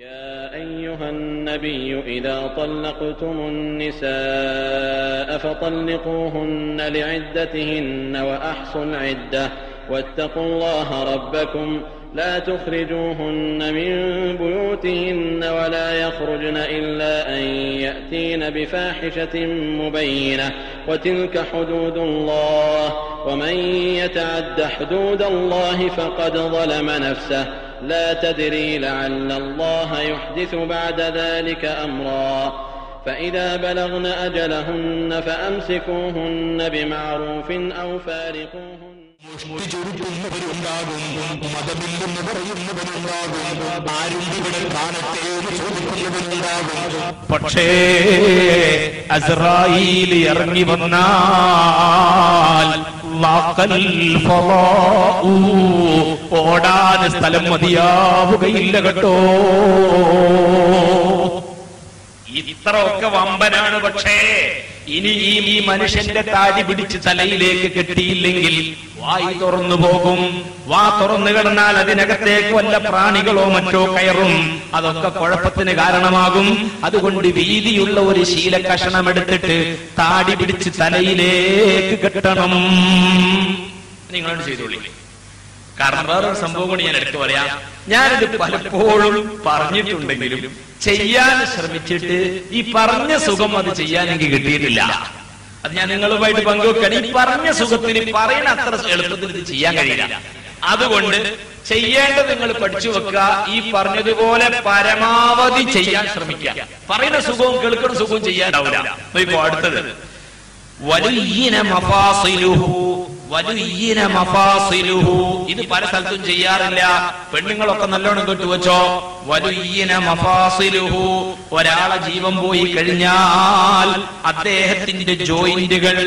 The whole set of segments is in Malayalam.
يا أيها النبي إذا طلقتم النساء فطلقوهن لعدتهن وأحصوا العدة واتقوا الله ربكم لا تخرجوهن من بيوتهن ولا يخرجن إلا أن يأتين بفاحشة مبينة وتلك حدود الله ومن يتعد حدود الله فقد ظلم نفسه لا تدري لعل الله يحدث بعد ذلك أمرا فإذا بلغن أجلهن فأمسكوهن بمعروف أو فارقوهن ചുരുട്ടുന്നവരുണ്ടാകും, മതമില്ലെന്ന് പറയുന്നവരുണ്ടാകും, ആരും ഇവിടെ കാണട്ടെ എന്ന് ചോദിക്കുന്നവരുണ്ടാകും. പക്ഷേ അസ്രായീൽ ഇറങ്ങി വന്നാൽ ഓടാൻ സ്ഥലം മതിയാവുകയില്ല കേട്ടോ. ഇത്രയൊക്കെ വമ്പനാണ്. പക്ഷേ ഇനി ഈ മനുഷ്യന്റെ താടി പിടിച്ച് തലയിലേക്ക് കെട്ടിയില്ലെങ്കിൽ വായി തുറന്നു പോകും. വാ തുറന്നു കിടന്നാൽ അതിനകത്തേക്ക് വല്ല പ്രാണികളോ മറ്റോ കയറും. അതൊക്കെ കുഴപ്പത്തിന് കാരണമാകും. അതുകൊണ്ട് വീതിയുള്ള ഒരു ശീല കഷണം എടുത്തിട്ട് താടി പിടിച്ച് തലയിലേക്ക് കെട്ടണം. നിങ്ങളോട് ചെയ്തോളി. കാരണം വേറൊരു സംഭവം കൂടി ഞാൻ എടുത്തു പറയാം. ഞാനിത് പലപ്പോഴും പറഞ്ഞിട്ടുണ്ടെങ്കിലും ചെയ്യാൻ ശ്രമിച്ചിട്ട് ഈ പറഞ്ഞ സുഖം അത് ചെയ്യാൻ എനിക്ക് കിട്ടിയിട്ടില്ല. അത് ഞാൻ നിങ്ങളുമായിട്ട് പങ്കുവെക്കണം. ഈ പറഞ്ഞ സുഖത്തിന് പറയുന്ന അത്ര എളുപ്പത്തിൽ ഇത് ചെയ്യാൻ കഴിയില്ല. അതുകൊണ്ട് ചെയ്യേണ്ടത് നിങ്ങൾ പഠിച്ചു വെക്കുക. ഈ പറഞ്ഞതുപോലെ പരമാവധി ചെയ്യാൻ ശ്രമിക്കുക. പറയുന്ന സുഖവും കേൾക്കുന്ന സുഖവും ചെയ്യാനാവില്ല. ഇപ്പൊ അടുത്തത് വലിയ മഫാസിലുഹു. ഇത് പല സ്ഥലത്തും ചെയ്യാറില്ല. പെണ്ണുങ്ങളൊക്കെ നല്ലോണം കേട്ടുവെച്ചോ. വലുയ്യന മഫാസിലുഹു. ഒരാളെ ജീവൻ പോയി കഴിഞ്ഞാൽ അദ്ദേഹത്തിന്റെ ജോയിന്റുകൾ,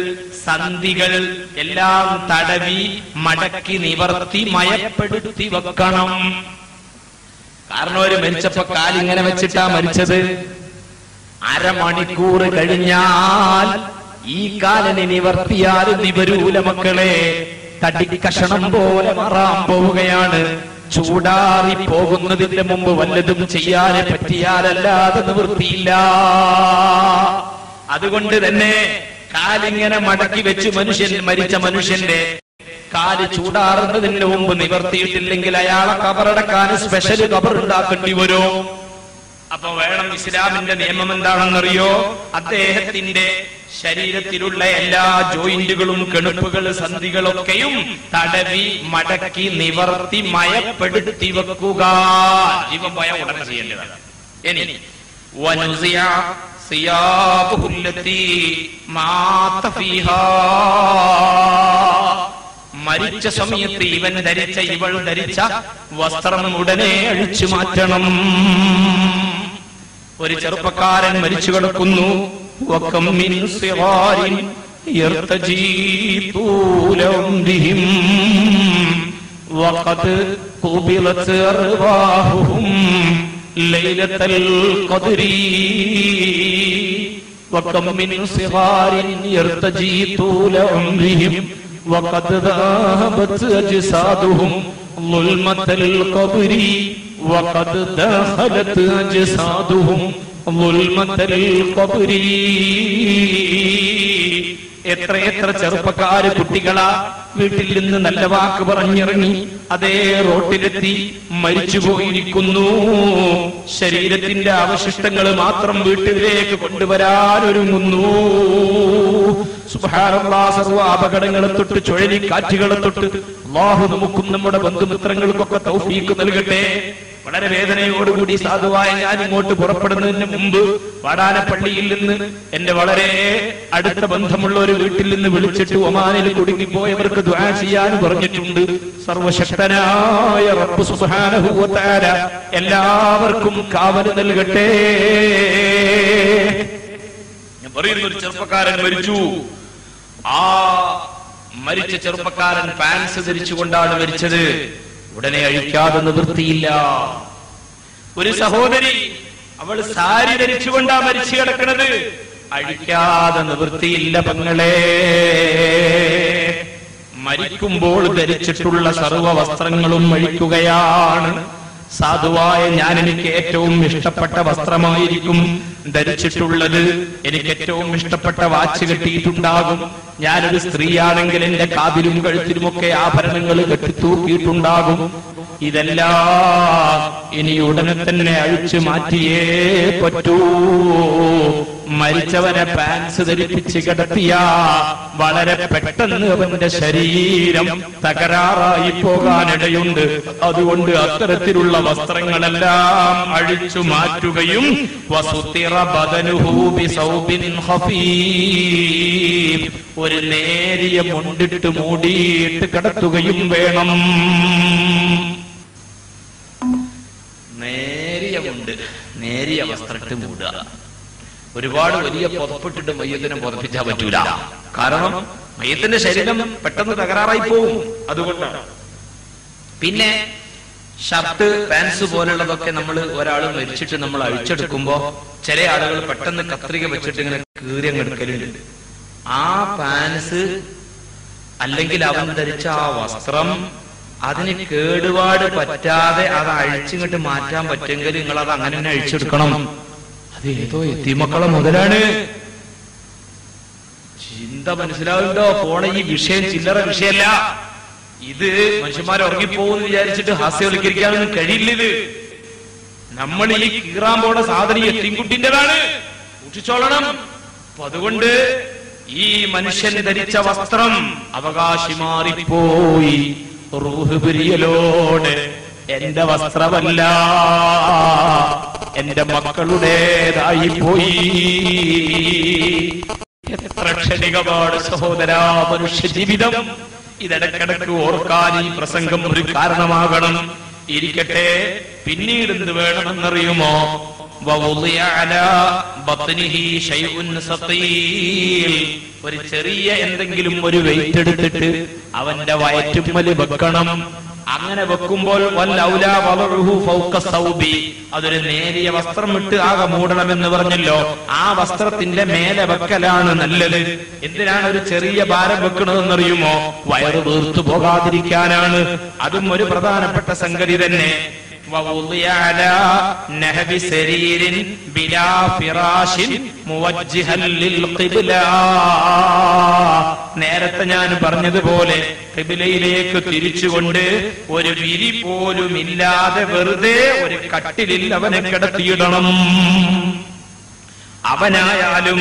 സന്ധികൾ എല്ലാം തടവി മടക്കി നിവർത്തി മയപ്പെടുത്തി വെക്കണം. കാരണം ഒരു മരിച്ചപ്പോ കാലിങ്ങനെ വെച്ചിട്ടാ മരിച്ചത്. അരമണിക്കൂർ കഴിഞ്ഞാൽ ഈ കാലിനെ നിവർത്തിയാലും നിവരൂല മക്കളെ. തടി കഷണം പോലെ മാറാൻ പോവുകയാണ്. ചൂടാറി പോകുന്നതിന്റെ മുമ്പ് വല്ലതും ചെയ്യാനെ പറ്റിയാലല്ലാതെ നിവൃത്തിയില്ല. അതുകൊണ്ട് തന്നെ കാലിങ്ങനെ മടക്കി വെച്ച് മരിച്ച മനുഷ്യന്റെ കാല് ചൂടാറുന്നതിന് മുമ്പ് നിവർത്തിയിട്ടില്ലെങ്കിൽ അയാളെ കബറടക്കാൻ സ്പെഷ്യൽ കബർ ഉണ്ടാക്കേണ്ടി വരും. അപ്പൊ വേണം. ഇസ്ലാമിന്റെ നിയമം എന്താണെന്നറിയോ? അദ്ദേഹത്തിന്റെ ശരീരത്തിലുള്ള എല്ലാ ജോയിന്റുകളും, കെണുപ്പുകൾ, സന്ധികളൊക്കെയും തടവി മടക്കി നിവർത്തി മയപ്പെടുത്തി വെക്കുക. ജീവൻ പോയ ഉടനെ ചെയ്യേണ്ടതാണ്. ഇനി മരിച്ച സമയത്ത് ഇവൻ ധരിച്ച, ഇവൾ ധരിച്ച വസ്ത്രം ഉടനെ അഴിച്ചു മാറ്റണം. ഒരു ചെറുപ്പക്കാരൻ മരിച്ചു കിടക്കുന്നു. وكم من صغار يرتجي طول عمرهم وقد قبلت أرواحهم ليلة القدر وكم من صغار يرتجي طول عمرهم وقد ذهبت أجسادهم ظلمة القبر وقد دخلت أجسادهم എത്ര ചെറുപ്പക്കാര് കുട്ടികളാ വീട്ടിൽ നിന്ന് നല്ല വാക്ക് പറഞ്ഞിറങ്ങി അതേ റോട്ടിലെത്തി മരിച്ചുപോയിരിക്കുന്നു. ശരീരത്തിന്റെ അവശിഷ്ടങ്ങൾ മാത്രം വീട്ടിലേക്ക് കൊണ്ടുവരാനൊരുങ്ങുന്നു. സുബ്ഹാനല്ലാഹ്. സർവ്വ അപകടങ്ങളെ തൊട്ട് ചുഴലിക്കാറ്റുകളെ തൊട്ട് അല്ലാഹു നമുക്കും നമ്മുടെ ബന്ധുമിത്രങ്ങൾക്കൊക്കെ തൗഫീഖ് നൽകട്ടെ. വളരെ വേദനയോടുകൂടി സാധുവായ ഞാൻ ഇങ്ങോട്ട് പുറപ്പെടുന്നതിന് മുമ്പ് വാടാനപ്പള്ളിയിൽ നിന്ന് എന്റെ വളരെ അടുത്ത ബന്ധമുള്ള ഒരു വീട്ടിൽ നിന്ന് വിളിച്ചിട്ട് ഒമാനിൽ കുടുങ്ങിപ്പോയവർക്ക് ദുആ ചെയ്യാൻ പറഞ്ഞിട്ടുണ്ട്. സർവശക്തനായ റബ്ബ് സുബ്ഹാനഹു വ തആല എല്ലാവർക്കും കാവൽ നൽകട്ടെ. ഞാൻ പറയുന്ന ഒരു ചെറുപ്പക്കാരൻ മരിച്ചു. ആ മരിച്ച ചെറുപ്പക്കാരൻ പാൻസ് ധരിച്ചുകൊണ്ടാണ് മരിച്ചത്. ഉടനെ അഴിക്കാതെ നിവൃത്തിയില്ല. ഒരു സഹോദരി, അവൾ സാരി ധരിച്ചുകൊണ്ടാ മരിച്ചു കിടക്കുന്നത്. അഴിക്കാതെ നിവൃത്തിയില്ല പെങ്ങളെ. മരിക്കുമ്പോൾ ധരിച്ചിട്ടുള്ള സർവ്വ വസ്ത്രങ്ങളും അഴിക്കുകയാണ്. സാധുവായ ഞാൻ എനിക്ക് ഏറ്റവും ഇഷ്ടപ്പെട്ട വസ്ത്രമായിരിക്കും ധരിച്ചിട്ടുള്ളത്. എനിക്ക് ഏറ്റവും ഇഷ്ടപ്പെട്ട വാച്ച് കെട്ടിയിട്ടുണ്ടാകും. ഞാനൊരു സ്ത്രീയാണെങ്കിൽ എന്റെ കാതിലും കഴുത്തിലുമൊക്കെ ആഭരണങ്ങൾ കെട്ടിത്തൂക്കിയിട്ടുണ്ടാകും. ഇതെല്ലാം ഇനി ഉടനെ തന്നെ അഴിച്ചു മാറ്റിയേ പറ്റൂ. മരിച്ചവനെ പാൻസ് ധരിപ്പിച്ച് കിടത്തിയ വളരെ പെട്ടെന്ന് അവന്റെ ശരീരം തകരാറായി പോകാനിടയുണ്ട്. അതുകൊണ്ട് അത്തരത്തിലുള്ള വസ്ത്രങ്ങളെല്ലാം അഴിച്ചു മാറ്റുകയും ഒരു നേരിയ മുണ്ടിട്ട് മൂടിയിട്ട് കിടത്തുകയും വേണം. നേരിയ മുണ്ട്, നേരിയ വസ്ത്രമിട്ട് മൂടുക. ഒരുപാട് വലിയ പുതപ്പിട്ടിട്ട് മയ്യത്തിനെ പുതപ്പിച്ചാൽ പറ്റൂല. കാരണം മയ്യത്തിന്റെ ശരീരം പെട്ടെന്ന് തകരാറായി പോവും. അതുകൊണ്ടാണ്. പിന്നെ ഷർട്ട്, പാൻസ് പോലുള്ളതൊക്കെ നമ്മൾ ഒരാൾ മരിച്ചിട്ട് നമ്മൾ അഴിച്ചെടുക്കുമ്പോ ചില ആളുകൾ പെട്ടെന്ന് കത്രിക വെച്ചിട്ട് ഇങ്ങനെ കീറിയങ്ങ് എടുക്കലുണ്ട്. ആ പാൻസ് അല്ലെങ്കിൽ അവൻ ധരിച്ച ആ വസ്ത്രം അതിന് കേടുപാട് പറ്റാതെ അത് അഴിച്ചിങ്ങോട്ട് മാറ്റാൻ പറ്റുമെങ്കിൽ നിങ്ങൾ അത് അങ്ങനെ തന്നെ അഴിച്ചെടുക്കണം. അത് ഏതോ എത്തിമക്കളെ മുതലാണ്. ചിന്ത മനസ്സിലാവുണ്ടോ? പോണ ഈ വിഷയം ചില്ലറ വിഷയല്ല. ഇത് മനുഷ്യന്മാർ ഉറങ്ങിപ്പോകുമെന്ന് വിചാരിച്ചിട്ട് ഹാസ്യവൽക്കരിക്കാനൊന്നും കഴിയില്ല. ഇത് നമ്മൾ ഈ കീറാൻ പോണ സാധനം എത്തിൻകുട്ടിൻ്റെതാണ്, സൂക്ഷിച്ചോളണം. അപ്പൊ അതുകൊണ്ട് ഈ മനുഷ്യൻ ധരിച്ച വസ്ത്രം അവകാശി മാറിപ്പോയി. റൂഹ് പിരിയലോട് എന്റെ വസ്ത്രമല്ല, എന്റെ മക്കളുടേതായി പോയി. എത്ര ക്ഷണികമാണ് സഹോദരാ മനുഷ്യ ജീവിതം. ഇടക്കിടക്ക് ഓർക്കാൻ ഈ പ്രസംഗം ഒരു കാരണമാകണം. ഇരിക്കട്ടെ, പിന്നീട് എന്ത് വേണമെന്നറിയുമോ? ഒരു ചെറിയ എന്തെങ്കിലും ഒരു വെയിറ്റ് എടുത്തിട്ട് അവന്റെ വയറ്റുമ്മല് വെക്കണം. അങ്ങനെ വെക്കുമ്പോൾ അതൊരു നേരിയ വസ്ത്രം ഇട്ട് ആകെ മൂടണമെന്ന് പറഞ്ഞല്ലോ. ആ വസ്ത്രത്തിന്റെ മേലെ വെക്കലാണ് നല്ലത്. എന്തിനാണ് ഒരു ചെറിയ ഭാരം വെക്കണതെന്നറിയുമോ? വയറ് വീർത്തു പോകാതിരിക്കാനാണ്. അതും ഒരു പ്രധാനപ്പെട്ട സംഗതി തന്നെ. നേരത്തെ ഞാൻ പറഞ്ഞതുപോലെ ഖിബിലയിലേക്ക് തിരിച്ചുകൊണ്ട് ഒരു വിരി പോലും ഇല്ലാതെ വെറുതെ ഒരു കട്ടിലിൽ അവനെ കിടത്തിയിടണം. അവനായാലും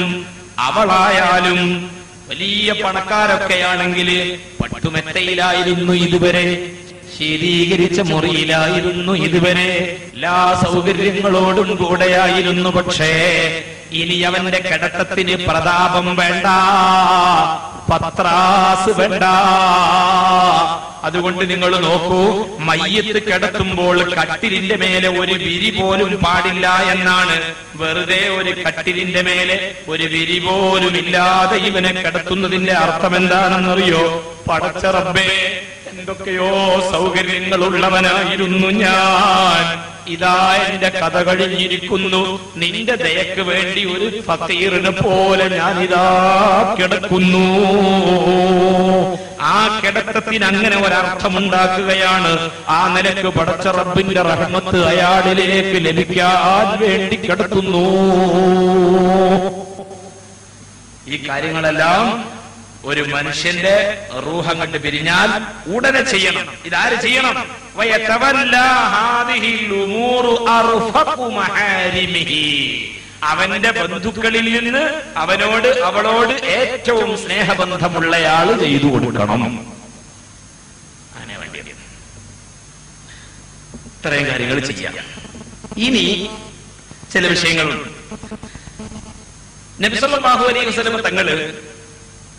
അവളായാലും വലിയ പണക്കാരൊക്കെയാണെങ്കിൽ പട്ടുമെത്തയിലായിരുന്നു ഇതുവരെ, ശീതീകരിച്ച മുറിയിലായിരുന്നു ഇതുവരെ, എല്ലാ സൗകര്യങ്ങളോടും കൂടെയായിരുന്നു. പക്ഷേ ഇനി അവന്റെ കിടത്തത്തിന് പ്രതാപം വേണ്ട, പത്രാസ് വേണ്ട. അതുകൊണ്ട് നിങ്ങൾ നോക്കൂ, മയ്യത്ത് കിടത്തുമ്പോൾ കട്ടിലിന്റെ മേലെ ഒരു വിരി പോലും പാടില്ല എന്നാണ്. വെറുതെ ഒരു കട്ടിലിന്റെ മേലെ ഒരു വിരി പോലും ഇല്ലാതെ ഇവനെ കിടത്തുന്നതിന്റെ അർത്ഥം എന്താണെന്നറിയോ? പടച്ച റബ്ബേ, എന്തൊക്കെയോ സൗകര്യങ്ങളുള്ളവനായിരുന്നു ഞാൻ, ഇതാ എന്റെ കഥ കഴിഞ്ഞിരിക്കുന്നു. നിന്റെ ദയക്ക് വേണ്ടി ഒരു ഫക്കീറിനെ പോലെ ഞാനിതാ കിടക്കുന്നു. ആ കിടത്തത്തിന് അങ്ങനെ ഒരർത്ഥമുണ്ടാക്കുകയാണ്. ആ നിലക്ക് പടച്ച റബ്ബിന്റെ റഹ്മത്ത് അയാളിലേക്ക് ലഭിക്കാൻ വേണ്ടി കിടത്തുന്നു. ഈ കാര്യങ്ങളെല്ലാം ഒരു മനുഷ്യന്റെ റൂഹ് അങ്ങോട്ട് പിരിഞ്ഞാൽ ഉടനെ ചെയ്യണം. ഇതാര് ചെയ്യണം? അവന്റെ ബന്ധുക്കളിൽ നിന്ന് അവനോട് അവളോട് ഏറ്റവും സ്നേഹബന്ധമുള്ളയാള് ചെയ്തു കൊടുക്കണം. അങ്ങനെ വേണ്ടിയത് ഇത്രയും കാര്യങ്ങൾ ചെയ്യാം. ഇനി ചില വിഷയങ്ങളുണ്ട്. നബി സല്ലല്ലാഹു അലൈഹി വസല്ലം തങ്ങള്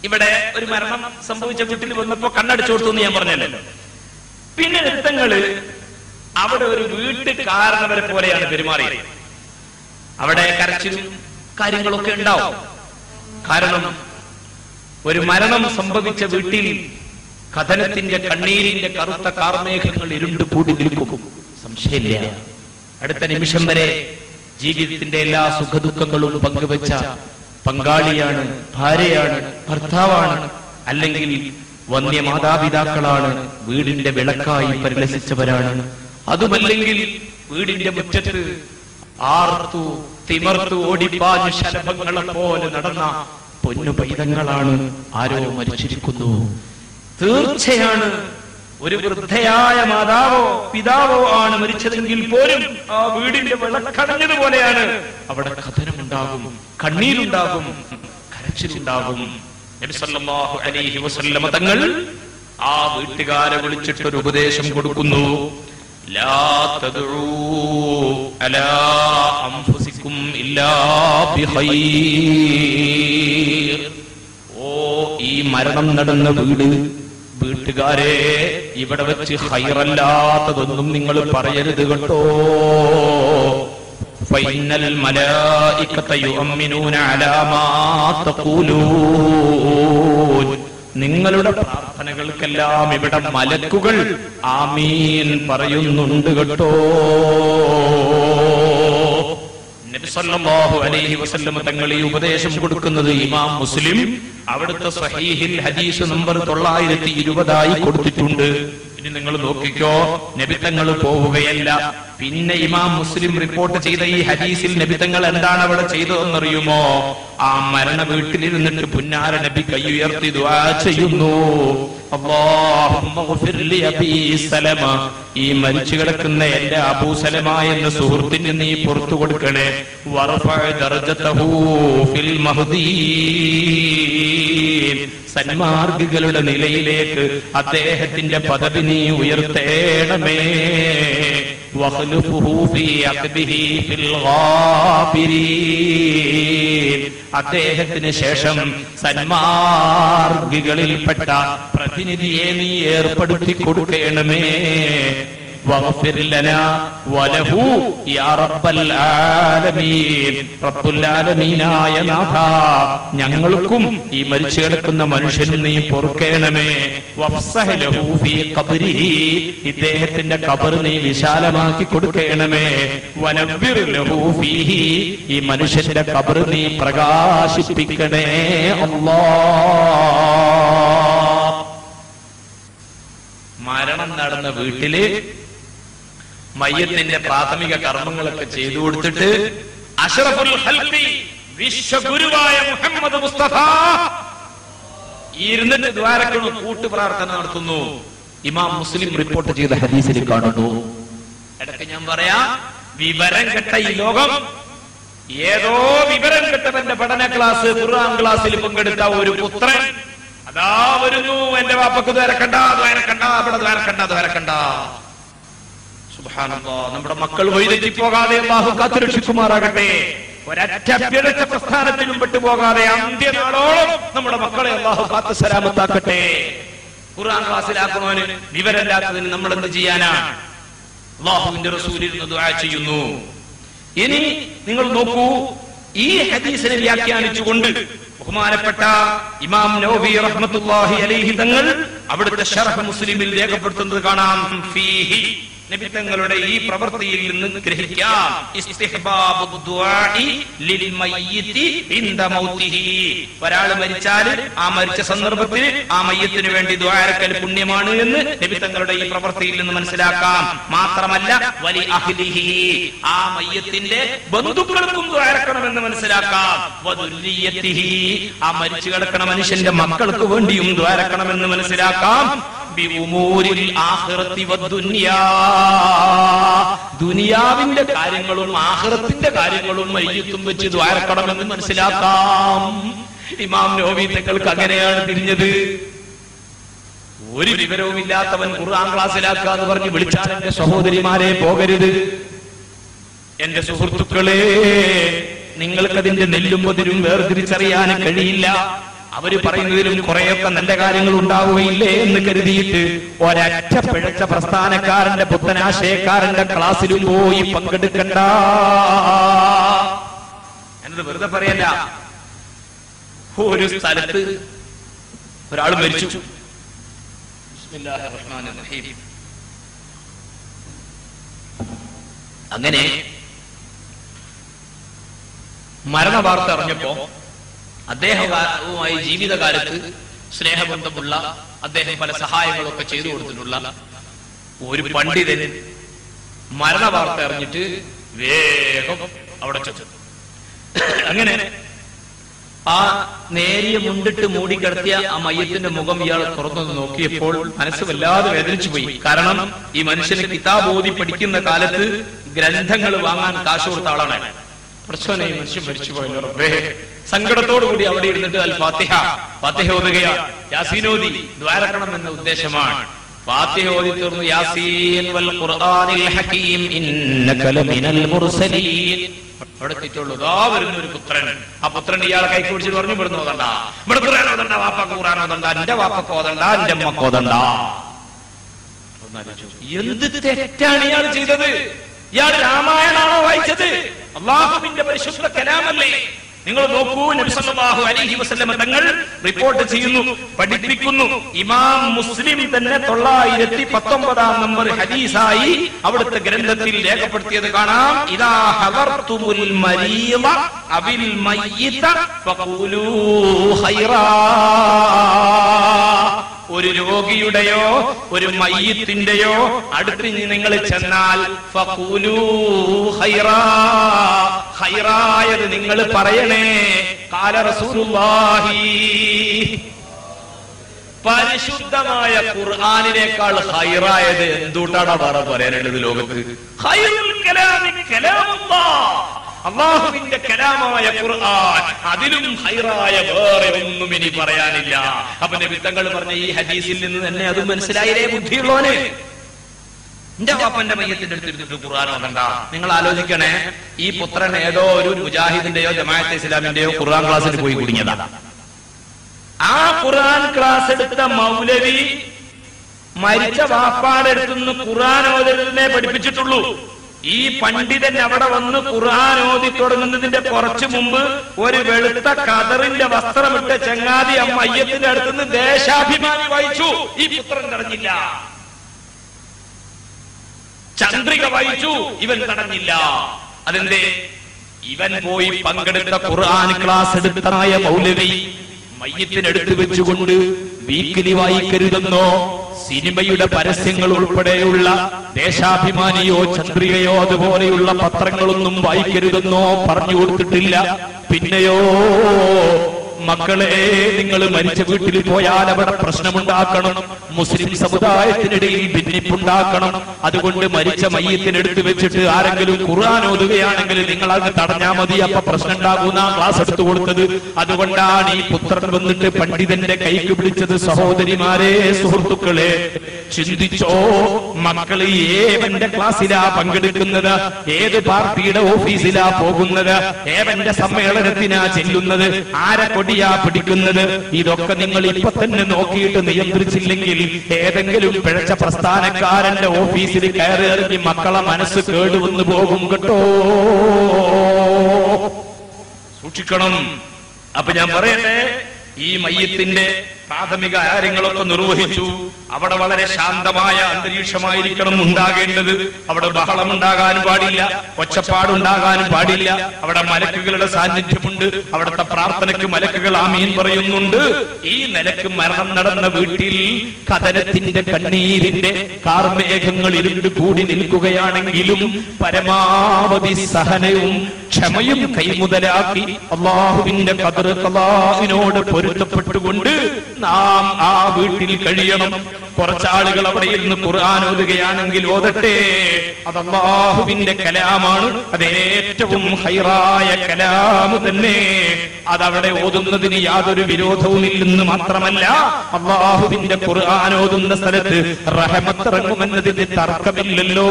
ഇവിടെ ഒരു മരണം സംഭവിച്ച വീട്ടിൽ വന്നപ്പോ കണ്ണടിച്ചു കൊടുത്തു എന്ന് ഞാൻ പറഞ്ഞല്ലോ. പിന്നെ രക്തങ്ങള് അവിടെ ഒരു വീട്ടുകാരനവരെ പോലെയാണ് പെരുമാറിയത്. അവിടെ കരച്ചിലും കാര്യങ്ങളൊക്കെ ഉണ്ടാവും. കാരണം ഒരു മരണം സംഭവിച്ച വീട്ടിൽ കഥനത്തിന്റെ കണ്ണീരിന്റെ കറുത്ത കാർമേഘങ്ങൾ ഇരുണ്ട് കൂടി നിൽക്കും, സംശയമില്ല. അടുത്ത നിമിഷം വരെ ജീവിതത്തിന്റെ എല്ലാ സുഖദുഃഖങ്ങളും പങ്കുവെച്ച പങ്കാളിയാണ്, ഭാര്യയാണ്, ഭർത്താവാണ്, അല്ലെങ്കിൽ വന്യ മാതാപിതാക്കളാണ്, വീടിന്റെ വിളക്കായി പരിലസിച്ചവരാണ്. അതുമല്ലെങ്കിൽ വീടിന്റെ മുറ്റത്ത് ആർത്തു തിമർത്തു ഓടിപ്പാഞ്ഞ് ശലഭങ്ങളെ പോലെ നടന്ന പൊന്നു പൈതങ്ങളാണ്. ആരോ മരിച്ചിരിക്കുന്നു. തീർച്ചയാണ് ഒരു വൃദ്ധയായ മാതാവോ പിതാവോ ആണ് മരിച്ചതെങ്കിൽ പോലും ആ വീടിന്റെ വെള്ളക്കടഞ്ഞതുപോലെയാണ്. അവിടെ കഥനമുണ്ടാകും, കണ്ണീരുണ്ടാകും, കരച്ചിലുണ്ടാകും. നബി സല്ലല്ലാഹു അലൈഹി വസല്ലമ തങ്ങൾ ആ വീട്ടുകാരെ വിളിച്ചിട്ടൊരു ഉപദേശം കൊടുക്കുന്നു. ലാ തദ്ഉ അലാ അൻഫുസികും ഇല്ലാ ബിഖൈർ. ഓ ഈ മരണം നടന്ന വീട്ടുകാരെ, ഇവിടെ വെച്ച് ഖൈറല്ലാത്തതൊന്നും നിങ്ങൾ പറയരുത് കേട്ടോ. ഫൈനൽ മലായികത യുഅമ്മിനൂന അലാ മാ തഖൂലൂൻ. നിങ്ങളുടെ പ്രാർത്ഥനകൾക്കെല്ലാം ഇവിടെ മലക്കുകൾ ആമീൻ പറയുന്നുണ്ട് കേട്ടോ. നബി സല്ലല്ലാഹു അലൈഹി വസല്ലം തങ്ങൾ ഈ ഉപദേശം കൊടുക്കുന്നത് ഇമാം മുസ്ലിം അവിടുത്തെ സ്വഹീഹിൽ ഹദീസ് നമ്പർ 920 കൊടുത്തിട്ടുണ്ട്. ഇനി നിങ്ങൾ നോക്കിക്കോ, നബി തങ്ങൾ പോവുകയല്ല. പിന്നെ ഇമാം മുസ്ലിം റിപ്പോർട്ട് ചെയ്ത ഈ ഹദീസിൽ നബി തങ്ങൾ എന്താണ് അവിടെ ചെയ്തതെന്നറിയുമോ? ആ മരണ വീട്ടിലിരുന്നിട്ട് പുന്നാര നബി കൈ ഉയർത്തി ദുആ ചെയ്യുന്നു. അല്ലാഹുമ്മ ഗ്ഫിർ ലി അബീ സലമ, ഈ മരിച്ചു കിടക്കുന്ന എന്റെ അബൂ സലമ എന്ന സുഹൃത്തിന് നീ പുറത്തു കൊടുക്കണേ. വറഫഅ ദർജതഹു ഫിൽ മഹ്ദീൻ, സന്മാർഗികളുടെ നിലയിലേക്ക് അദ്ദേഹത്തിന്റെ പദവി നീ ഉയർത്തേണമേ. വഖ്ലുഫുഹു ഫീ അഖ്ബിഹി ഫിൽ ഗാബിരീൻ, അദ്ദേഹത്തിന് ശേഷം സന്മാർഗികളിൽപ്പെട്ട പ്രതിനിധിയെ നീ ഏർപ്പെടുത്തി കൊടുക്കണമേ. വഗ്ഫിർ ലനാ വലഹു യാ റബ്ബൽ ആലമീൻ, റബ്ബുൽ ആലമീനായ നാഥ ഞങ്ങൾക്കും ഈ മരിച്ചു കിടക്കുന്ന മനുഷ്യനും നീ പൊറുക്കണമേ. വഫ്സഹ് ലഹു ഫീ ഖബ്രിഹി, ഇദ്ദേഹത്തിന്റെ ഖബർ നീ വിശാലമാക്കി കൊടുക്കണമേ. വനവ്വിർ ലഹു ഫീഹി, ഈ മനുഷ്യന്റെ ഖബർ നീ പ്രകാശിപ്പിക്കണേ അല്ലാഹ്. മരണം നടന്ന വീട്ടില് മയ്യത്തിന്റെ പ്രാഥമിക കർമ്മങ്ങളൊക്കെ ചെയ്തു കൊടുത്തിട്ട് അഷ്റഫുൽ ഖൽഖി വിശ്വഗുരുവായ മുഹമ്മദ് മുസ്തഫ ഇരുന്നിട്ട് ദ്വാരക്കുന്നു, കൂട്ടു പ്രാർത്ഥന നടത്തുന്നു. ഇമാം മുസ്ലിം റിപ്പോർട്ട് ചെയ്ത ഹദീസിൽ കാണുന്നു. ഇടയ്ക്ക് ഞാൻ പറയാം, വിവരം കെട്ട ഈ ലോകം, ഏതോ വിവരം കെട്ടവന്റെ പഠന ക്ലാസ് ഖുർആൻ ക്ലാസ്സിൽ പങ്കെടുത്ത ഒരു പുത്രൻ അതാ വരുന്നു, എന്റെ വാപ്പക്ക് ദ്വാരക്കണ്ട, ദ്വാരക്കണ്ട, ഇവിടെ ദ്വാരക്കണ്ട, ദ്വാരക്കണ്ട. സുബ്ഹാനല്ലാഹ്, നമ്മുടെ മക്കൾ വഴിതെറ്റിപ്പോകാതെ അല്ലാഹു കാത്തുരക്ഷിക്കുമാറാകട്ടെ. ഒരൊറ്റ പിഴച്ച പ്രസ്ഥാനത്തിലും പെട്ടുപോകാതെ അന്ത്യനാളോളം നമ്മുടെ മക്കളെ അല്ലാഹു കാത്തു സലാമത്താക്കട്ടെ. ഖുർആൻ ക്ലാസ്സിലാക്കുന്നവന് വിവരമില്ലാത്തതിന് നമ്മൾ എന്ത് ചെയ്യാനാ? അല്ലാഹുവിന്റെ റസൂൽ ഇരുന്ന് ദുആ ചെയ്യുന്നു. ഇനി നിങ്ങൾ നോക്കൂ, ഈ ഹദീസിനെ വ്യാഖ്യാനിച്ചുകൊണ്ട് ബഹുമാനപ്പെട്ട ഇമാം നവവി റഹ്മത്തുള്ളാഹി അലൈഹി തങ്ങൾ അവിടുത്തെ ശർഹ് മുസ്ലിമിൽ രേഖപ്പെടുത്തുന്നത് കാണാം. ഫീഹി, നബി തങ്ങളുടെ ഈ പ്രവൃത്തിയിൽ നിന്ന് ഗ്രഹിക്കാം ഇസ്തിഹ്ബാബു ദുആഇ ലിൽ മയ്യിതി ഇൻദ മൗതിഹി, ഒരാൾ മരിച്ചാൽ ആ മരിച്ച സന്ദർഭത്തിൽ ആ മയ്യത്തിന് വേണ്ടി ദുആരക്കൽ പുണ്യമാണ് എന്ന് നബി തങ്ങളുടെ ഈ പ്രവൃത്തിയിൽ നിന്ന് മനസ്സിലാക്കാം. മാത്രമല്ല വലി അഹ്ലിഹി, ആ മയ്യത്തിന്റെ ബന്ധുക്കൾക്കും ദുആരക്കണമെന്ന് മനസ്സിലാക്കാം. വദുരിയതിഹി, ആ മരിച്ചു കിടക്കുന്ന മനുഷ്യന്റെ മക്കൾക്ക് വേണ്ടിയും ദുആരക്കണമെന്ന് മനസ്സിലാക്കാം. ബിഉമൂരിൽ ആഖിറതി വദ്ദുനിയാ, ദുനിയാവിന്റെ കാര്യങ്ങളും ആഖിറത്തിന്റെ കാര്യങ്ങളും മയ്യത്തും വെച്ച് ദ്വാരക്കണമെന്ന് മനസ്സിലാക്കാം. ഇമാം നവവി തങ്ങൾക്ക് അങ്ങനെയാണ് തിരിഞ്ഞത്. ഒരു വിവരവും ഇല്ലാത്തവൻ ഖുർആൻ ക്ലാസ്സിലാക്കാന്ന് പറഞ്ഞ് വിളിച്ചാൽ എന്റെ സഹോദരിമാരെ പോകരുത്. എന്റെ സുഹൃത്തുക്കളെ, നിങ്ങൾക്കതിന്റെ നെല്ലും പതിരും വേർതിരിച്ചറിയാൻ കഴിയില്ല. അവര് പറയുന്നതിലും കുറെയൊക്കെ നല്ല കാര്യങ്ങൾ ഉണ്ടാവുകയില്ലേ എന്ന് കരുതിയിട്ട് ഒരൊറ്റ പിഴച്ച പ്രസ്ഥാനക്കാരന്റെ പുത്തനാശയക്കാരന്റെ ക്ലാസ്സിലും പോയി പങ്കെടുക്കണ്ട. എന്നത് വെറുതെ പറയല്ല. ഒരു സ്ഥലത്ത് ഒരാൾ മരിച്ചു. ബിസ്മില്ലാഹിർ റഹ്മാനിർ റഹീം. അങ്ങനെ മരണ വാർത്ത അറിഞ്ഞപ്പോ അദ്ദേഹവുമായി ജീവിതകാലത്ത് സ്നേഹബന്ധമുള്ള, അദ്ദേഹം പല സഹായങ്ങളൊക്കെ ചെയ്തു കൊടുത്തിട്ടുള്ള ഒരു പണ്ഡിതൻ മരണ വാർത്ത അറിഞ്ഞിട്ട് വേഗം അവിടെ ചെന്നു. അങ്ങനെ ആ നേരിയ മുണ്ടിട്ട് മൂടിക്കിടത്തിയ ആ മയ്യത്തിന്റെ മുഖം ഇയാൾ തുറന്നു നോക്കിയപ്പോൾ മനസ്സ് വല്ലാതെ വേദനിച്ചു പോയി. കാരണം ഈ മനുഷ്യന് കിതാബ് ഓതി പഠിക്കുന്ന കാലത്ത് ഗ്രന്ഥങ്ങൾ വാങ്ങാൻ കാശ് കൊടുത്ത ആളാണ്. പ്രശ്നം ഈ മനുഷ്യൻ മരിച്ചു പോയല്ലോ റബ്ബേ. സങ്കടത്തോടു കൂടി അവിടെ ഇരുന്നിട്ട് അൽ ഫാത്തിഹ ഓതുകയാണ്. യാസീൻ ഓതി ദ്വാരക്കണം എന്ന ഉദ്ദേശമാണ്. ഫാത്തിഹ ഓതി തീർന്നു. യാസീൻ വൽ ഖുർആനിൽ ഹകീം ഇന്നക ലമിനൽ മുർസലീൻ. അവിടെ എത്തിയിട്ടുള്ളൂ. ദാ വരുന്ന ഒരു പുത്രൻ. ആ പുത്രൻ ഇയാളെ കൈ പിടിച്ചിട്ട് പറഞ്ഞു, ഇവിടുന്ന് ഓതണ്ട, ഇവിടെ ഖുർആൻ ഓതണ്ട, വാപ്പക്ക് ഖുർആൻ ഓതണ്ട, എന്റെ വാപ്പക്ക് ഓതണ്ട, എന്റെ അമ്മക്ക് ഓതണ്ട. എന്ത് തെറ്റാണ് ഇയാൾ ചെയ്തത്? ഇയാൾ രാമായണാണോ വായിച്ചത്? അള്ളാഹുവിന്റെ പരിശുദ്ധ കലാമല്ലേ? നിങ്ങൾ നോക്കൂ, നബി സല്ലല്ലാഹു അലൈഹി വസല്ലം തങ്ങൾ റിപ്പോർട്ട് ചെയ്യുന്നു, പഠിപ്പിക്കുന്നു. ഇമാം മുസ്ലിം തന്നെ 919 നമ്പർ ഹദീസായി അവിടുത്തെ ഗ്രന്ഥത്തിൽ രേഖപ്പെടുത്തിയത് കാണാം. ഇദാ ഹദർതുമുൽ മരീദ അബിൽ മയ്യിത ഫഖൂലൂ ഖൈറാ. ഒരു രോഗിയുടെയോ ഒരു മയ്യിത്തിന്റെയോ അടുത്ത് നിങ്ങൾ ചെന്നാൽ ഫഖൂലൂ ഖൈറാ, ഖൈറായത് നിങ്ങൾ പറയണേ. ഖാല റസൂലുള്ളാഹി, പരിശുദ്ധമായ ഖുർആനിനേക്കാൾ ഖൈറായത് എന്തുകൊണ്ടാണ് പറയാനുള്ളത് ലോകത്ത്? ഖൈറുൽ കലാമി കലാമുല്ലാഹ്, അള്ളാഹുവിന്റെ കലാമായ ഖുർആൻ, അതിലും ഖൈറായ വേറെ ഒന്നും ഇനി പറയാനില്ല. അപ്പൊ നബി തങ്ങൾ പറഞ്ഞ ഈ ഹദീസിൽ നിന്ന് തന്നെ അത് മനസ്സിലായില്ലേ ബുദ്ധിയുള്ളവന്? എന്റെ വാപ്പന്റെ മയ്യത്തിന്റെ അടുത്ത് ഖുർആൻ ഓതണ്ട. നിങ്ങൾ ആലോചിക്കണേ, ഈ പുത്രൻ ഏതോ ഒരു മുജാഹിദിന്റെയോ ജമാഅത്തെ ഇസ്ലാമിന്റെയോ ഖുർആൻ ക്ലാസ്സിൽ പോയി കുടുങ്ങിയതാണ്. ആ ഖുർആൻ ക്ലാസ് എടുത്ത മൗലവി മരിച്ച വാപ്പാടെ അടുത്തുനിന്ന് ഖുർആൻ ഓതലിനെ പഠിപ്പിച്ചിട്ടുള്ളൂ. ഈ പണ്ഡിതൻ അവിടെ വന്ന് ഖുർആൻ ഓതി തുടങ്ങുന്നതിന്റെ കുറച്ചു മുമ്പ് ഒരു വെളുത്ത കതറിന്റെ വസ്ത്രമിട്ട ചങ്ങാതി ആ മയ്യത്തിന്റെ അടുത്തുനിന്ന് ദേശാഭിമാനി വായിച്ചു. ഈ പുത്രൻ തടഞ്ഞില്ല. ചന്ദ്രിക വായിച്ചു, ഇവൻ തടഞ്ഞില്ല. അതെന്തേ? ഇവൻ പോയി പങ്കെടുത്ത ഖുർആൻ ക്ലാസ് എടുത്തതായ മൗലവി മയ്യത്തിനടുത്ത് വെച്ചുകൊണ്ട് വീക്കിലി വായിക്കരുതെന്നോ സിനിമയുടെ പരസ്യങ്ങൾ ഉൾപ്പെടെയുള്ള ദേശാഭിമാനിയോ ചന്ദ്രികയോ അതുപോലെയുള്ള പത്രങ്ങളൊന്നും വായിക്കരുതെന്നോ പറഞ്ഞു കൊടുത്തിട്ടില്ല. പിന്നെയോ, മക്കളെ, നിങ്ങൾ മരിച്ച വീട്ടിൽ പോയാൽ അവിടെ പ്രശ്നമുണ്ടാക്കണം, മുസ്ലിം സമുദായത്തിനിടയിൽ ഭിന്നിപ്പുണ്ടാക്കണം. അതുകൊണ്ട് മരിച്ച മയ്യത്തിനെടുത്ത് വെച്ചിട്ട് ആരെങ്കിലും ഖുർആൻ ഓതുകയാണെങ്കിൽ നിങ്ങൾ അത് തടഞ്ഞാ മതി, അപ്പൊ പ്രശ്നം ഉണ്ടാകുന്ന ക്ലാസ് എടുത്തു കൊടുത്തത്. അതുകൊണ്ടാണ് ഈ പുത്രൻ വന്നിട്ട് പണ്ഡിതന്റെ കൈക്ക് പിടിച്ചത്. സഹോദരിമാരെ, സുഹൃത്തുക്കളെ, ചിന്തിച്ചോ, മക്കൾ ഏവന്റെ ക്ലാസ്സിലാ പങ്കെടുക്കുന്നത്, ഏത് പാർട്ടിയുടെ ഓഫീസിലാ പോകുന്നത്, ഏവന്റെ സമ്മേളനത്തിനാ ചെല്ലുന്നത്, ആരെ കൊടിയാ പിടിക്കുന്നത്, ഇതൊക്കെ നിങ്ങൾ ഇപ്പൊ തന്നെ നോക്കിയിട്ട് നിയന്ത്രിച്ചില്ലെങ്കിൽ ഏതെങ്കിലും പിഴച്ച പ്രസ്ഥാനക്കാരന്റെ ഓഫീസിൽ കയറി ഇറങ്ങി മക്കളെ മനസ്സ് കേടുവന്നു പോകും കേട്ടോ. സൂക്ഷിക്കണം. അപ്പൊ ഞാൻ പറയട്ടെ, ഈ മയ്യത്തിന്റെ പ്രാഥമിക കാര്യങ്ങളൊക്കെ നിർവഹിച്ചു. അവിടെ വളരെ ശാന്തമായ അന്തരീക്ഷമായിരിക്കണം ഉണ്ടാകേണ്ടത്. അവിടെ ബഹളം ഉണ്ടാകാനും പാടില്ല, ഒച്ചപ്പാടുണ്ടാകാനും പാടില്ല. അവിടെ മലക്കുകളുടെ സാന്നിധ്യമുണ്ട്. അവിടുത്തെ പ്രാർത്ഥനയ്ക്ക് മലക്കുകൾ ആമീൻ പറയുന്നുണ്ട്. ഈ നിലക്ക് മരണം നടന്ന വീട്ടിൽ കഥനത്തിന്റെ കണ്ണീരിന്റെ കാർമേഘങ്ങൾ ഇരുണ്ട് കൂടി നിൽക്കുകയാണെങ്കിലും പരമാവധി സഹനവും ക്ഷമയും കൈമുതലാക്കി അള്ളാഹുവിന്റെ ഖദർ ഖലാഇനോട് പൊരുത്തപ്പെട്ടുകൊണ്ട് നാം ആ വീട്ടിൽ കഴിയണം. കുറച്ചാളുകൾ അവിടെ ഇരുന്ന് ഖുർആൻ ഓതുകയാണെങ്കിൽ ഓതട്ടെ, അത് അല്ലാഹുവിന്റെ കലാമാണ്. അത് ഏറ്റവും ഹൈറായ കലാമ് തന്നെ. അതവിടെ ഓതുന്നതിന് യാതൊരു വിരോധവുമില്ലെന്ന് മാത്രമല്ല, അല്ലാഹുവിന്റെ ഖുർആൻ ഓതുന്ന സ്ഥലത്ത് റഹ്മത്ത് ഇറങ്ങുമെന്നതിന് തർക്കമില്ലല്ലോ.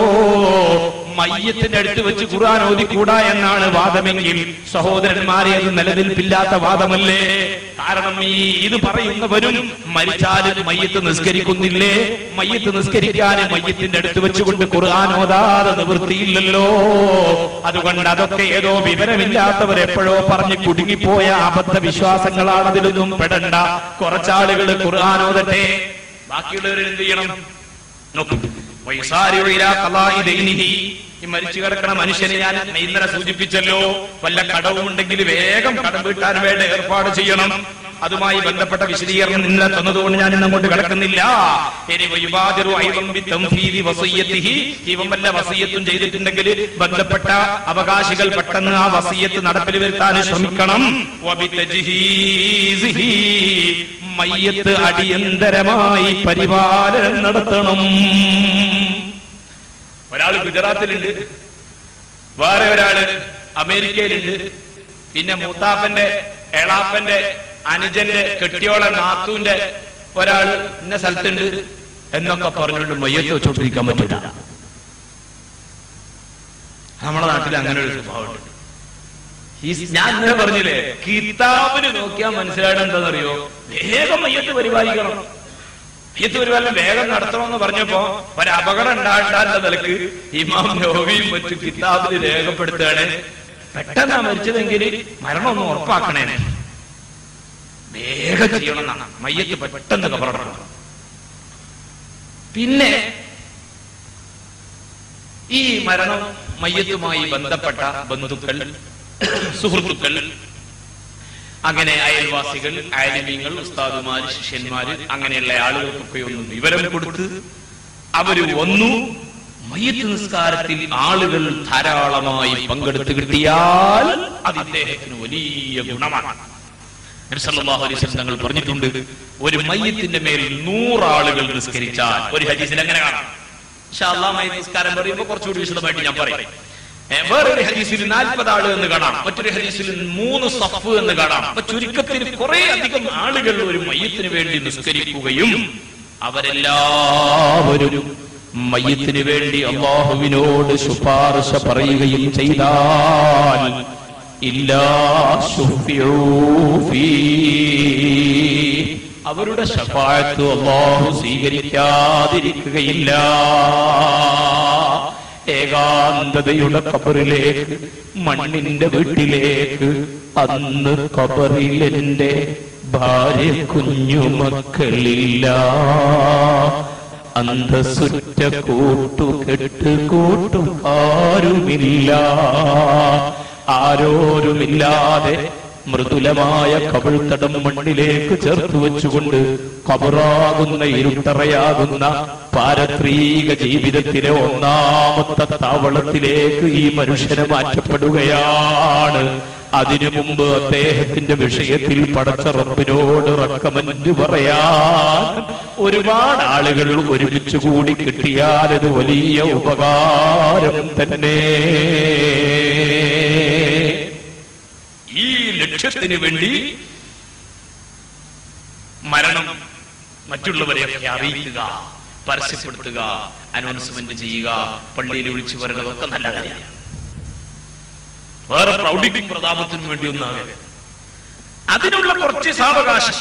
മയ്യത്തിന്റെ അടുത്ത് വെച്ച് ഖുർആൻ ഓതിക്കൂടാ എന്നാണ് വാദമെങ്കിൽ, സഹോദരന്മാരെ, അത് നിലനിൽപ്പില്ലാത്ത വാദമല്ലേ? കാരണം ഇത് പറയുന്നവരും മരിച്ചാലും മയ്യത്ത് നിസ്കരിക്കുന്നില്ലേ? മയ്യത്ത് നിസ്കരിക്കാനും മയ്യത്തിന്റെ അടുത്ത് വെച്ചുകൊണ്ട് ഖുർആൻ ഓതാതെ നിവൃത്തിയില്ലല്ലോ. അതുകൊണ്ട് അതൊക്കെ ഏതോ വിവരമില്ലാത്തവർ എപ്പോഴോ പറഞ്ഞ് കുടുങ്ങിപ്പോയ അബദ്ധ വിശ്വാസങ്ങളാണ്. അതിലൊന്നും പെടണ്ട. കുറച്ചാളുകൾ ഖുർആൻ ഓതട്ടെ, ബാക്കിയുള്ളവർ എന്ത് ചെയ്യണം? നോക്കൂ, ഈ മരിച്ചു കിടക്കണ മനുഷ്യനെ ഞാൻ ഇന്നലെ സൂചിപ്പിച്ചല്ലോ, വല്ല കടവുമുണ്ടെങ്കിൽ വേഗം കടം വീട്ടാൻ വേണ്ട ഏർപ്പാട് ചെയ്യണം. അതുമായി ബന്ധപ്പെട്ട വിശദീകരണം ഇന്നലെ തന്നതുകൊണ്ട് ഞാൻ ഇന്ന് അങ്ങോട്ട് കിടക്കുന്നില്ല. ഇനി ഇവൻ വല്ല വസിയത്തും ചെയ്തിട്ടുണ്ടെങ്കിൽ ബന്ധപ്പെട്ട അവകാശികൾ പെട്ടെന്ന് ആ വസിയത്ത് നടപ്പിൽ വരുത്താൻ ശ്രമിക്കണം. മയ്യത്ത് അടിയന്തരമായി പരിപാലനം നടത്തണം. ഒരാൾ ഗുജറാത്തിലുണ്ട്, വേറെ ഒരാള് അമേരിക്കയിലുണ്ട്, പിന്നെ മൂത്താപ്പന്റെ എളാപ്പന്റെ അനുജന്റെ കെട്ടിയോള നാത്തൂന്റെ ഒരാള് ഇന്ന സ്ഥലത്തുണ്ട് എന്നൊക്കെ പറഞ്ഞുകൊണ്ട് മയ്യത്ത് വെച്ചോണ്ടിരിക്കാൻ പറ്റില്ല. നമ്മുടെ നാട്ടിൽ അങ്ങനെ ഒരു സ്വഭാവമുണ്ട്. ഞാൻ ഇന്നലെ പറഞ്ഞില്ലേ, കിതാബിന് നോക്കിയാൽ മനസ്സിലായിട്ട് എന്താണെന്നറിയോ, വേഗം മയ്യത്ത് പരിപാലിക്കണം, മയ്യത്ത് പരിപാലനം വേഗം നടത്തണമെന്ന് പറഞ്ഞപ്പോ ഒരു അപകടം ഉണ്ടാകാത്ത നിലക്ക് ഇമാം നവവിയും മറ്റു കിതാബിന് രേഖപ്പെടുത്തുകയാണ്, പെട്ടെന്നാ മരിച്ചതെങ്കിൽ മരണം ഒന്ന് ഉറപ്പാക്കണേ, വേഗം ചെയ്യണം എന്നാണ്. മയ്യത്ത് പെട്ടെന്ന് കബറടക്കണം. പിന്നെ ഈ മരണം മയ്യത്തുമായി ബന്ധപ്പെട്ട ബന്ധുക്കൾ, സുഹൃത്തുക്കൾ, അങ്ങനെ അയൽവാസികൾ, ആലിമീങ്ങൾ, ഉസ്താദുമാര്, ശിഷ്യന്മാര്, അങ്ങനെയുള്ള ആളുകൾക്കൊക്കെ ഒന്ന് വിവരം കൊടുത്ത് അവര് വന്നു. മയ്യത്ത് നിസ്കാരത്തിൽ ആളുകൾ ധാരാളമായി പങ്കെടുത്ത് കിട്ടിയാൽ അത് ഇദ്ദേഹത്തിന് വലിയ ഗുണമാണ്. നബി സല്ലല്ലാഹു അലൈഹി വസല്ലം തങ്ങൾ പറഞ്ഞിട്ടുണ്ട്, ഒരു മയ്യത്തിന്റെ മേൽ 100 ആളുകൾ നിസ്കരിച്ചാൽ, ഒരു ഹദീസിൽ അങ്ങനെ കാണാം. ഇൻഷാ അല്ലാഹ് മയ്യത്ത് നിസ്കാരം പറയുമ്പോൾ കുറച്ചുകൂടി വിശദമായിട്ട് ഞാൻ പറയും. വേറൊരു ഹദീസിൽ 40 ആള് എന്ന് കാണാം, മറ്റൊരു ഹദീസിൽ 3 സഫ് എന്ന് കാണാം. അപ്പൊ ചുരുക്കത്തിൽ കുറെ അധികം ആളുകൾ ഒരു മയ്യത്തിന് വേണ്ടി നിസ്കരിക്കുകയും അവരെല്ലാവരും മയ്യത്തിന് വേണ്ടി അല്ലാഹുവിനോട് ശുപാർശ പറയുകയും ചെയ്താൽ ഇല്ലാ ശുഫിഊ ഫീ, അവരുടെ ശഫാഅത്ത് അല്ലാഹു സ്വീകരിക്കാതിരിക്കുകയില്ല. ഏകാന്തതയുടെ ഖബറിലേക്ക്, മണ്ണിന്റെ വീട്ടിലേക്ക്, അന്ന് ഖബറിൽ എന്റെ ഭാര്യ കുഞ്ഞുമക്കളില്ല, അന്തസുറ്റ കൂട്ടും ആരുമില്ല, ആരോരുമില്ലാതെ മൃദുലമായ കബൾത്തടം മണ്ണിലേക്ക് ചേർത്ത് വെച്ചുകൊണ്ട് ഖബറാകുന്ന ഇരുട്ടറയാകുന്ന പാരത്രീക ജീവിതത്തിലെ ഒന്നാമത്തെ താവളത്തിലേക്ക് ഈ മനുഷ്യനെ മാറ്റപ്പെടുകയാണ്. അതിനു മുമ്പ് അദ്ദേഹത്തിന്റെ വിഷയത്തിൽ പടച്ച റബ്ബിനോട് റെക്കമെന്റ് പറയാൻ ഒരുപാട് ആളുകൾ ഒരുമിച്ച് കൂടി കിട്ടിയാൽ അത് വലിയ ഉപകാരം തന്നെ. ഈ ലക്ഷ്യത്തിന് വേണ്ടി മരണം മറ്റുള്ളവരെയൊക്കെ അറിയിക്കുക, പരസ്യപ്പെടുത്തുക, അനൗൺസ്മെന്റ് ചെയ്യുക, പള്ളിയിൽ വിളിച്ചു വരുന്നതൊക്കെ നല്ല കാര്യമാണ്. വേറെ പ്രൗഢിക്കും പ്രതാപത്തിനും വേണ്ടി ഒന്നാകരുത്. അതിനുള്ള കുറച്ച് സാവകാശം,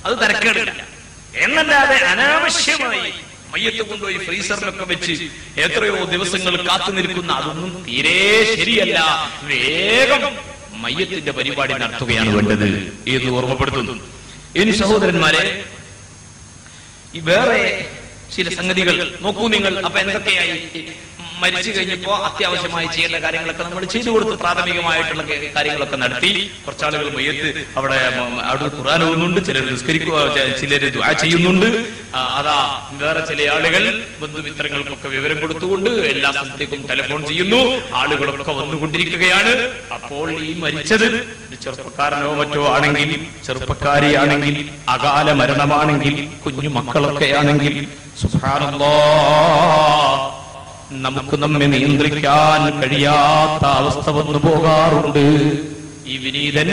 അത് തരക്കേടില്ല എന്നല്ലാതെ അനാവശ്യമായി മയ്യത്ത് കൊണ്ടുപോയി ഫ്രീസറിലൊക്കെ വെച്ച് എത്രയോ ദിവസങ്ങൾ കാത്തു നിൽക്കുന്ന അതൊന്നും തീരെ ശരിയല്ല. വേഗം മയ്യത്തിന്റെ പരിപാടി നടത്തുകയാണ് വേണ്ടത് എന്ന് ഓർമ്മപ്പെടുത്തുന്നു. ഇനി സഹോദരന്മാരെ, ഈ വേറെ ചില സംഗതികൾ നോക്കൂ നിങ്ങൾ. അപ്പൊ എന്തൊക്കെയായി മരിച്ചു കഴിഞ്ഞപ്പോ അത്യാവശ്യമായി ചെയ്യേണ്ട കാര്യങ്ങളൊക്കെ നമ്മൾ ചെയ്തു കൊടുത്തു. പ്രാഥമികമായിട്ടുള്ള കാര്യങ്ങളൊക്കെ നടത്തി. കുറച്ചാളുകൾ മയ്യത്ത് അവിടെ ഖുർആൻ ഓതുന്നുണ്ട്, ചിലർ നിസ്കരിക്കുക, ചിലർ ദുആ ചെയ്യുന്നുണ്ട്. അതാ വേറെ ചില ആളുകൾ ബന്ധുമിത്രങ്ങൾക്കൊക്കെ വിവരം കൊടുത്തുകൊണ്ട് എല്ലാ സ്ഥലത്തേക്കും ടെലിഫോൺ ചെയ്യുന്നു. ആളുകളൊക്കെ വന്നുകൊണ്ടിരിക്കുകയാണ്. അപ്പോൾ ഈ മരിച്ചത് ചെറുപ്പക്കാരനോ മറ്റോ ആണെങ്കിൽ, ചെറുപ്പക്കാരിയാണെങ്കിൽ, അകാല മരണമാണെങ്കിൽ, കുഞ്ഞു മക്കളൊക്കെ ആണെങ്കിൽ, സുബ്ഹാനല്ലാഹ്, നമുക്ക് നമ്മെ നിയന്ത്രിക്കാൻ കഴിയാത്ത അവസ്ഥ വന്നു പോകാറുണ്ട്. ഈ വിനീതൻ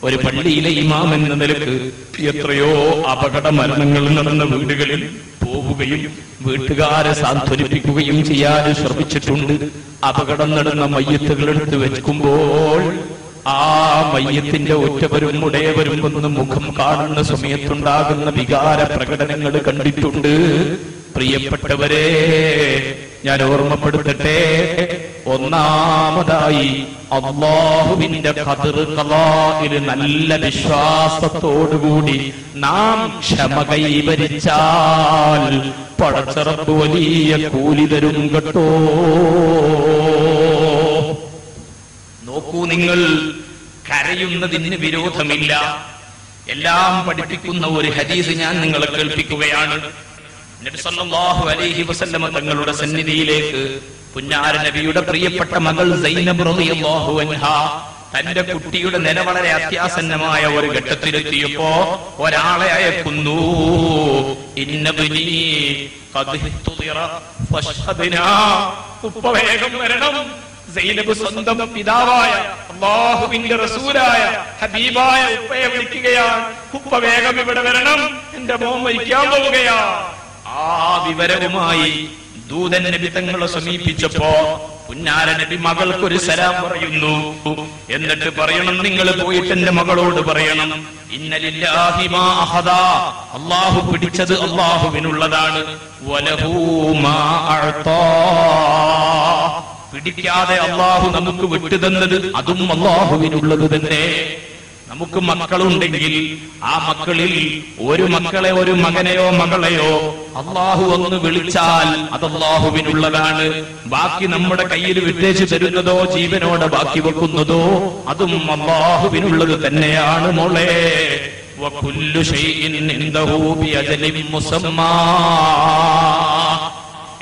ഒരു പള്ളിയിലെ ഇമാം എന്ന നിലക്ക് എത്രയോ അപകട മരണങ്ങൾ നടന്ന വീടുകളിൽ പോവുകയും വീട്ടുകാരെ സാന്ത്വനിപ്പിക്കുകയും ചെയ്യാൻ ശ്രമിച്ചിട്ടുണ്ട്. അപകടം നടന്ന മയ്യത്തുകൾ എടുത്ത് വെക്കുമ്പോൾ ആ മയ്യത്തിന്റെ ഒറ്റവരും ഉടയവരും വന്ന് മുഖം കാണുന്ന സമയത്തുണ്ടാകുന്ന വികാര പ്രകടനങ്ങൾ കണ്ടിട്ടുണ്ട്. പ്രിയപ്പെട്ടവരെ, ഞാൻ ഓർമ്മപ്പെടുത്തട്ടെ, ഒന്നാമതായി അല്ലാഹുവിന്റെ ഖദർ ഖളാഇൽ നല്ല വിശ്വാസത്തോടുകൂടി നാം ക്ഷമ കൈവരിച്ചാൽ പടച്ച റബ്ബ് വലിയ കൂലി തരും കേട്ടോ. നോക്കൂ നിങ്ങൾ, കരയുന്നതിന് വിരോധമില്ല. എല്ലാം പഠിപ്പിക്കുന്ന ഒരു ഹദീസ് ഞാൻ നിങ്ങളെ കേൾപ്പിക്കുകയാണ്. നബി സല്ലല്ലാഹു അലൈഹി വസല്ലമ തങ്ങളുടെ സന്നിധിയിലേക്ക് പുന്നാര നബിയുടെ പ്രിയപ്പെട്ട മകൾ സൈനബ് റളിയല്ലാഹു അൻഹാ തന്റെ കുട്ടിയുടെ നില വളരെ അത്യാസന്നമായ ഒരു ഘട്ടത്തിലെത്തിയപ്പോ ഒരാളെ അയക്കുന്നു. ഇന്നബ്നി ഖദ് ഇഹ്തുദിറ ഫശ്ഹദ്നാ, ഉപ്പ വേഗം വരണം. സൈനബ് സ്വന്തം പിതാവായ അല്ലാഹുവിന്റെ റസൂലായ ഹബീബായ ഉപ്പയെ വിളിക്കുകയാണ്. ഉപ്പ വേഗം ഇവിടെ വരണം, എന്റെ മോൻ മരിക്കാൻ പോവുകയാണ്. ആ വിവരവുമായി ദൂതൻ നബി തങ്ങളെ സമീപിച്ചപ്പോ പുന്നാര നബി മകൾക്കൊരു സലാം പറയുന്നു. എന്നിട്ട് പറയണം, നിങ്ങൾ പോയിട്ട് എന്റെ മകളോട് പറയണം, ഇന്നലില്ലാഹി മാ അഹദാ, അല്ലാഹു പിടിച്ചത് അല്ലാഹുവിനുള്ളതാണ്, വലഹു മാ അഅതാ, പിടിക്കാതെ അല്ലാഹു നമുക്ക് വിട്ടുതന്നത് അതും അല്ലാഹുവിനുള്ളത് തന്നെ. നമുക്ക് മക്കളുണ്ടെങ്കിൽ ആ മക്കളിൽ ഒരു മക്കളെ, ഒരു മകനെയോ മകളെയോ അല്ലാഹു ഒന്ന് വിളിച്ചാൽ അത് അല്ലാഹുവിനുള്ളതാണ്. ബാക്കി നമ്മുടെ കയ്യിൽ വിട്ടേച്ച് തരുന്നതോ ജീവനോടെ ബാക്കി വെക്കുന്നതോ അതും അല്ലാഹുവിനുള്ളത് തന്നെയാണ് മോളെ. വകുല്ലു ശൈഇൻ ഇൻദഹു ബിഅജലിൻ മുസമ്മാ,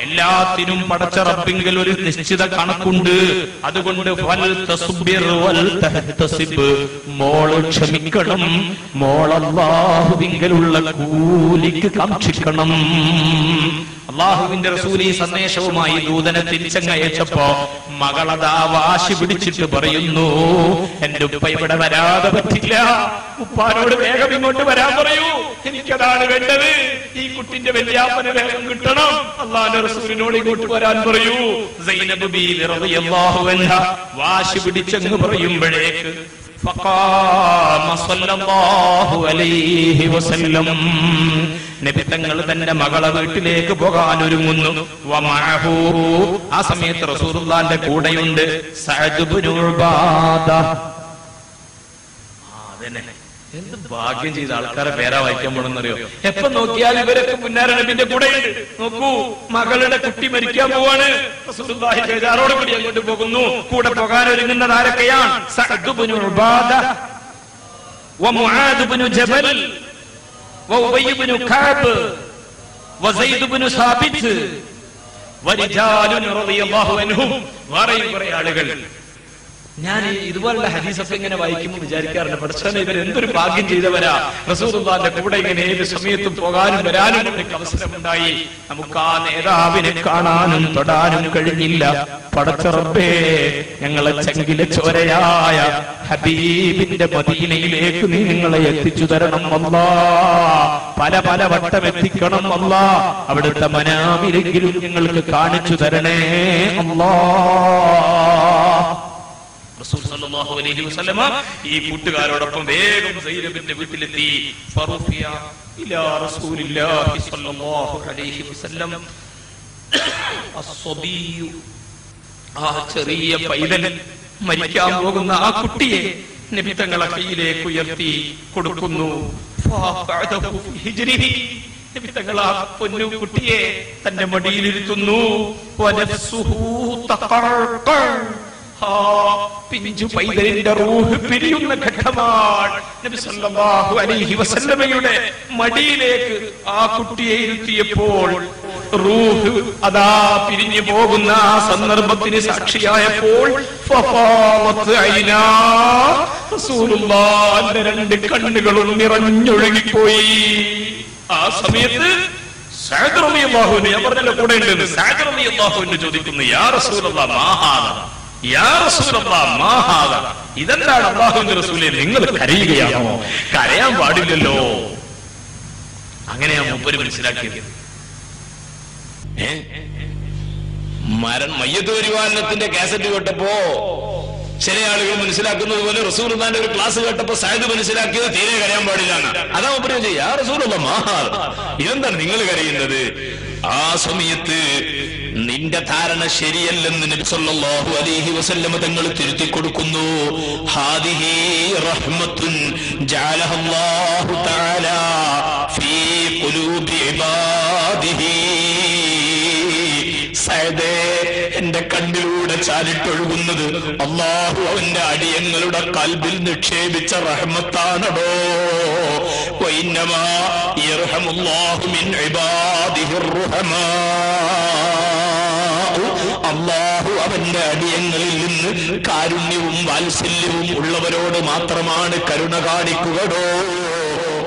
എല്ലാത്തിനും പടച്ച റബ്ബിങ്കൽ ഒരു നിശ്ചിത കണക്കുണ്ട്. അതുകൊണ്ട് മോള് ക്ഷമിക്കണം, മോളല്ലാഹുവിങ്കലുള്ള കൂലിക്ക് കാക്ഷിക്കണം. അള്ളാഹുവിന്റെ റസൂൽ ഈ സന്ദേശവുമായി ദൂതനെ തിരിച്ചങ്ങയച്ചപ്പോ മകളതാ വാശി പിടിച്ചിട്ട് പറയുന്നു, എന്റെ ഉപ്പ ഇവിടെ വരാതെ പറ്റില്ല, ഉപ്പാനോട് വേഗം ഇങ്ങോട്ട് വരാൻ പറയൂ, എനിക്കതാണ് വേണ്ടത്, ഈ കുട്ടിന്റെ വല്യാപ്പനെ വേഗം കിട്ടണം, അള്ളാഹുവിന്റെ റസൂലിനോട് ഇങ്ങോട്ട് വരാൻ പറയൂ. സൈനബ് ബീവി റളിയല്ലാഹു അൻഹ വാശി പിടിച്ചങ്ങ് പറയുമ്പോഴേക്ക് ഫഖാമ സല്ലല്ലാഹു അലൈഹി വസല്ലം, നബി തങ്ങൾ തന്റെ മകളെ വീട്ടിലേക്ക് പോകാൻ ഒരുങ്ങുന്നു. വമഅഹു, ആ സമയത്ത് റസൂലുള്ളാഹിന്റെ കൂടെയുണ്ട് സഅദ് ഇബ്നു ഉബാദ. എന്ത് ഭാഗ്യം ചെയ്ത ആൾക്കാരെ പേരാ വായിക്കാൻ പോണെന്നറിയോ? എപ്പൊ നോക്കിയാൽ ഇവരൊക്കെ പുന്നാര നബിന്റെ കൂടെയുണ്ട്. നോക്കൂ, മകളുടെ കുട്ടി മരിക്കാൻ പോവാണ്, റസൂലുള്ളാഹി ബേജാറോട് കൂടി അങ്ങോട്ട് പോകുന്നു. കൂടെ പോകാൻ ഒരുങ്ങുന്നത് ആരൊക്കെയാണ്? സഅദ് ഇബ്നു ഉബാദ, വമുആദ് ഇബ്നു ജബൽ, വഉബയ്യ് ഇബ്നു കഅബ്, വസൈദ് ഇബ്നു സാബിത്ത്, വരിജാലുൻ റളിയല്ലാഹു അൻഹും, വേറെയും കുറെ ആളുകൾ. ഞാൻ ഇതുപോലുള്ള ഹദീസൊക്കെ ഇങ്ങനെ വായിക്കുമ്പോൾ വിചാരിക്കാറുണ്ട്, പഠിച്ചവനെ ഇവർ എന്തൊരു ഭാഗ്യം ചെയ്തവരാ, റസൂലുള്ളാഹിന്റെ കൂടെ ഇങ്ങനെ ഏത് സമയത്തും പോകാനും വരാനും നമുക്ക് അവസരമുണ്ടായി. നമുക്ക് ആ നേതാവിനെ കാണാനും തൊടാനും കഴിഞ്ഞില്ല. പടച്ച റബ്ബേ, ഞങ്ങളെ ചങ്കിലെ ചോരയായ ഹബീബിന്റെ മദീനയിലേക്ക് നീ ഞങ്ങളെ എത്തിച്ചു തരണം അല്ലാഹ്, പല പല വട്ടം എത്തിക്കണം അല്ലാഹ്, അവിടുത്തെ മനാമിലെങ്കിലും ഞങ്ങൾക്ക് കാണിച്ചു തരണേ അല്ലാഹ്. റസൂൽ സല്ലല്ലാഹു അലൈഹി വസല്ലമ ഈ കൂട്ടുകാരോടൊപ്പം വേഗം സൈനബിന്റെ വീട്ടിലെത്തി. ഫറുഫിയ ഇലാ റസൂലില്ലാഹി സല്ലല്ലാഹു അലൈഹി വസല്ലം അസ്സബിയു, ആ ചെറിയ പൈതൽ, മരിക്കാൻ പോകുന്ന ആ കുട്ടിയെ നബി തങ്ങളെ കയ്യിലേക്ക് ഉയർത്തി കൊടുക്കുന്നു. ഫഅഖഅദഹു ഫി ഹിജ്രിഹി, നബി തങ്ങൾ ആ പൊന്നു കുട്ടിയെ തന്റെ മടിയിലിരുത്തുന്നു. വനഫ്സുഹു തഖർഖർ, പിഞ്ചു പൈതലിന്റെ റൂഹ് പിരിയുന്ന ഘട്ടമാണ്. നബി സല്ലല്ലാഹു അലൈഹി വസല്ലമയുടെ മടിയിലേക്ക് ആ കുട്ടിയെ ഇരുത്തിയപ്പോൾ റൂഹ് അതാ പിരിഞ്ഞു പോകുന്ന ആ സന്ദർഭത്തിന് സാക്ഷിയായപ്പോൾ റസൂലുള്ളാഹിന്റെ രണ്ട് കണ്ണുകളും നിറഞ്ഞൊഴുകിപ്പോയി. ആ സമയത്ത് സഅദ് റളിയല്ലാഹു അൻഹു, ഞാൻ പറഞ്ഞല്ലോ കൂടെ ഉണ്ടെന്ന്, സഅദ് റളിയല്ലാഹു അൻഹു ചോദിക്കുന്നു, യാ റസൂലല്ലാഹ് മാ ഹാദാ, യാ റസൂലല്ലാഹ് മാ ഹാദാ, ഇതെന്താണ് അല്ലാഹുവിന്റെ റസൂലേ, നിങ്ങൾ കരയുകയാണോ? കരയാൻ പാടില്ലല്ലോ. അങ്ങനെയാ മൂപ്പര് മനസ്സിലാക്കിയത്. മയ്യത്ത് പരിപാലനത്തിന്റെ കാസറ്റ് കേട്ടപ്പോ ചില ആളുകൾ മനസ്സിലാക്കുന്നത് പോലെ റസൂലുള്ളാഹിന്റെ ഒരു ക്ലാസ് കേട്ടപ്പോ സഅദ് മനസ്സിലാക്കിയത് തീരെ കരയാൻ പാടില്ല. അതാ മൂപ്പര് ചോദിച്ചത്, യാ റസൂലല്ലാഹ് മാ ഹാദാ, ഇതെന്താണ് നിങ്ങൾ കരയുന്നത്? ആ സമയത്ത് നിന്റെ ധാരണ ശരിയല്ലെന്ന് നബി സല്ലല്ലാഹു അലൈഹി വസല്ലം തങ്ങൾ തിരുത്തി കൊടുക്കുന്നു. ഹാദിഹി റഹ്മത്തുൻ ജഅലഹല്ലാഹു തആല ഫീ ഖുലൂബി ഇബാദിഹി. സഅദേ, എന്റെ കണ്ണിലൂടെ ചാലിട്ടൊഴുകുന്നത് അല്ലാഹു അവന്റെ അടിയങ്ങളുടെ കൽബിൽ നിക്ഷേപിച്ച റഹ്മത്താണടോ. വഇന്നമാ യർഹമുല്ലാഹു മിൻ ഇബാദിഹിർ റുഹമാ. അല്ലാഹു അവന്റെ അടിയങ്ങളിൽ നിന്ന് കാരുണ്യവും വാത്സല്യവും ഉള്ളവരോട് മാത്രമാണ് കരുണ കാണിക്കുകടോ.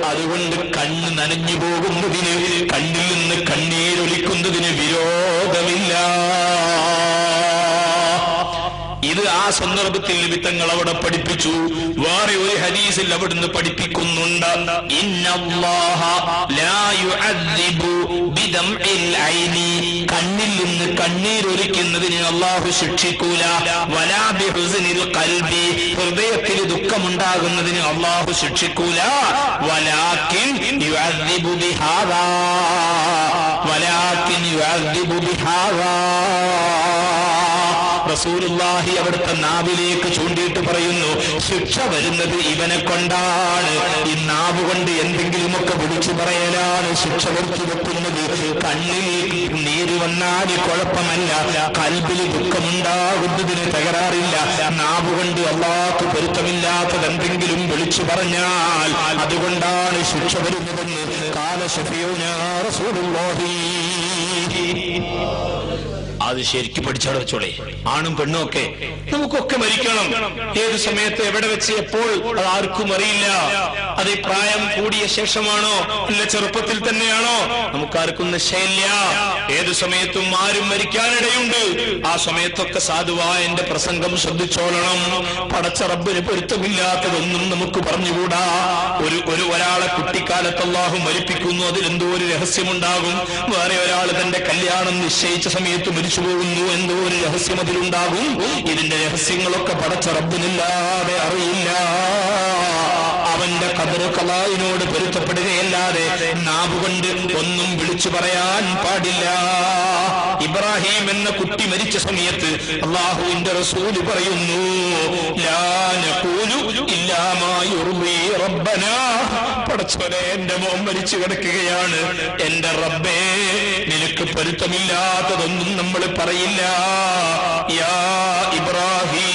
അതുകൊണ്ട് കണ്ണ് നനഞ്ഞു പോകുന്നതിന്, കണ്ണിൽ നിന്ന് കണ്ണീരൊലിക്കുന്നതിന് വിരോധമില്ല. ഇത് ആ സന്ദർഭത്തിൽ നിമിത്തങ്ങൾ അവിടെ പഠിപ്പിച്ചു. വേറെ ഒരു ഹദീസിൽ അവിടുന്ന് പഠിപ്പിക്കുന്നുണ്ട്, ഇന്നല്ലാഹ ലാ യുഅദ്ദിബു ബിദംഇൽ ഐനി, കണ്ണിൽ നിന്ന് കണ്ണീരൊലിക്കുന്നതിന് അല്ലാഹു ശിക്ഷിക്കൂല. വലാ ബിഹുസ്നിൽ ഖൽബി, ഹൃദയത്തിൽ ദുഃഖമുണ്ടാകുന്നതിന് അല്ലാഹു ശിക്ഷിക്കൂല. വലാകിൻ യുഅദ്ദിബു ബിഹാദാ, വലാകിൻ യുഅദ്ദിബു ബിഹാദാ. റസൂലുള്ളാഹി അവിടുത്തെ നാവിലേക്ക് ചൂണ്ടിയിട്ട് പറയുന്നു, ശിക്ഷ വരുന്നത് ഇവനെ കൊണ്ടാണ്. ഈ നാവ് കൊണ്ട് എന്തെങ്കിലുമൊക്കെ വിളിച്ചു പറയലാണ് ശിക്ഷ വരുത്തി വെക്കുന്നത്. കണ്ണിൽ നീര് വന്നാൽ കുഴപ്പമല്ല, കൽബിൽ ദുഃഖമുണ്ടാകുന്നതിന് തകരാറില്ല. നാവ് കൊണ്ട് അല്ലാഹു പൊരുത്തമില്ലാത്തത് എന്തെങ്കിലും വിളിച്ചു പറഞ്ഞാൽ അതുകൊണ്ടാണ് ശിക്ഷ വരുന്നതെന്ന് ഖാല ശഫീഉനാ റസൂലുള്ളാഹി. അത് ശരിക്കും പഠിച്ചാൽ വെച്ചോളെ. ആണും പെണ്ണും ഒക്കെ നമുക്കൊക്കെ മരിക്കണം. ഏത് സമയത്ത് എവിടെ വെച്ച് എപ്പോൾ അത് ആർക്കും അറിയില്ല. അത് പ്രായം കൂടിയ ശേഷമാണോ അല്ല ചെറുപ്പത്തിൽ തന്നെയാണോ നമുക്കാർക്കും നിശ്ചയമില്ല. ഏത് സമയത്തും ആരും മരിക്കാനിടയുണ്ട്. ആ സമയത്തൊക്കെ സാധുവായ എന്റെ പ്രസംഗം ശ്രദ്ധിച്ചോളണം. പടച്ച റബ്ബിന് പൊരുത്തമില്ലാത്തതൊന്നും നമുക്ക് പറഞ്ഞുകൂടാ. ഒരാളെ കുട്ടിക്കാലത്ത് അല്ലാഹു മരിപ്പിക്കുന്നു, അതിലെന്തോ ഒരു രഹസ്യമുണ്ടാകും. വേറെ ഒരാൾ തന്റെ കല്യാണം നിശ്ചയിച്ച സമയത്ത് മരിച്ചു പോകുന്നു, എന്തോ ഒരു രഹസ്യം അതിലുണ്ടാകും. ഇതിന്റെ രഹസ്യങ്ങളൊക്കെ പടച്ച റബ്ബിനല്ലാതെ അറിയില്ല. അവന്റെ ഖദർ ഖലാഇനോട് പൊരുത്തപ്പെടുകയല്ലാതെ നാവുകൊണ്ട് ഒന്നും വിളിച്ചു പറയാൻ പാടില്ല. ഇബ്രാഹിം എന്ന കുട്ടി മരിച്ച സമയത്ത് അല്ലാഹുവിന്റെ റസൂൽ പറയുന്നു, ലാ നഖൂലു ഇല്ലാ മാ യുർദി റബ്ബനാ. പടച്ചോനെ, എന്റെ മോൻ മരിച്ചു കിടക്കുകയാണ്, എന്റെ റബ്ബേ നിനക്ക് പൊരുത്തമില്ലാത്തതൊന്നും നമ്മൾ പറയില്ല. യാ ഇബ്രാഹിം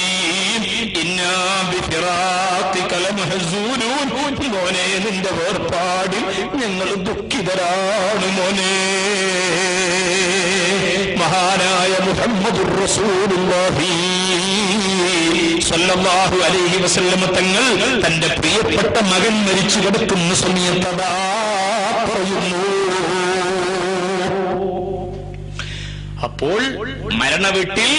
ഇന്നാ ബിഫിറാഖിക ലമഹ്സൂനൂൻ. മോനെ, നിന്റെ വേർപാടിൽ ഞങ്ങൾ ദുഃഖിതരാണ് മോനെ. മഹാനായ മുഹമ്മദുർ റസൂലുള്ളാഹി സ്വല്ലല്ലാഹു അലൈഹി വസല്ലം തങ്ങൾ തന്റെ പ്രിയപ്പെട്ട മകൻ മരിച്ചു കിടക്കുന്ന സമയത്ത് അതാ പറയുന്നു. അപ്പോൾ മരണവീട്ടിൽ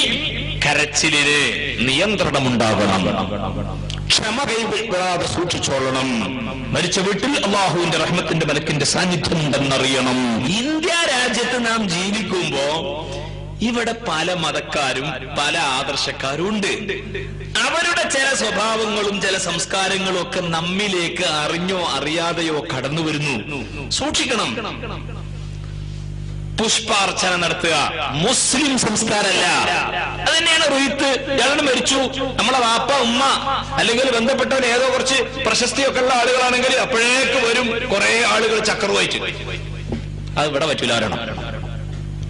കരച്ചിലിന് നിയന്ത്രണമുണ്ടാകണം, ക്ഷമ കൈവിടാതെ സൂക്ഷിച്ചോളണം. മരിച്ച വീട്ടിൽ അല്ലാഹുവിന്റെ റഹ്മത്തിന്റെ മലക്കിന്റെ സാന്നിധ്യം ഉണ്ടെന്നറിയണം. ഇന്ത്യ രാജ്യത്ത് നാം ജീവിക്കുമ്പോ ഇവിടെ പല മതക്കാരും പല ആദർശക്കാരും ഉണ്ട്. അവരുടെ ചില സ്വഭാവങ്ങളും ചില സംസ്കാരങ്ങളും ഒക്കെ നമ്മിലേക്ക് അറിഞ്ഞോ അറിയാതെയോ കടന്നു വരുന്നു. സൂക്ഷിക്കണം. പുഷ്പാർച്ചന നടത്തുക മുസ്ലിം സംസ്കാരമല്ല. അത് തന്നെയാണ് റുഹിത്ത്. ഇയാളുടെ മരിച്ചു, നമ്മളെ വാപ്പ ഉമ്മ അല്ലെങ്കിൽ ബന്ധപ്പെട്ടവർ ഏതോ കുറച്ച് പ്രശസ്തിയൊക്കെ ഉള്ള ആളുകളാണെങ്കിൽ അപ്പോഴേക്ക് വരും കുറെ ആളുകൾ ചക്രവായിട്ട്. അത് ഇവിടെ പറ്റൂല.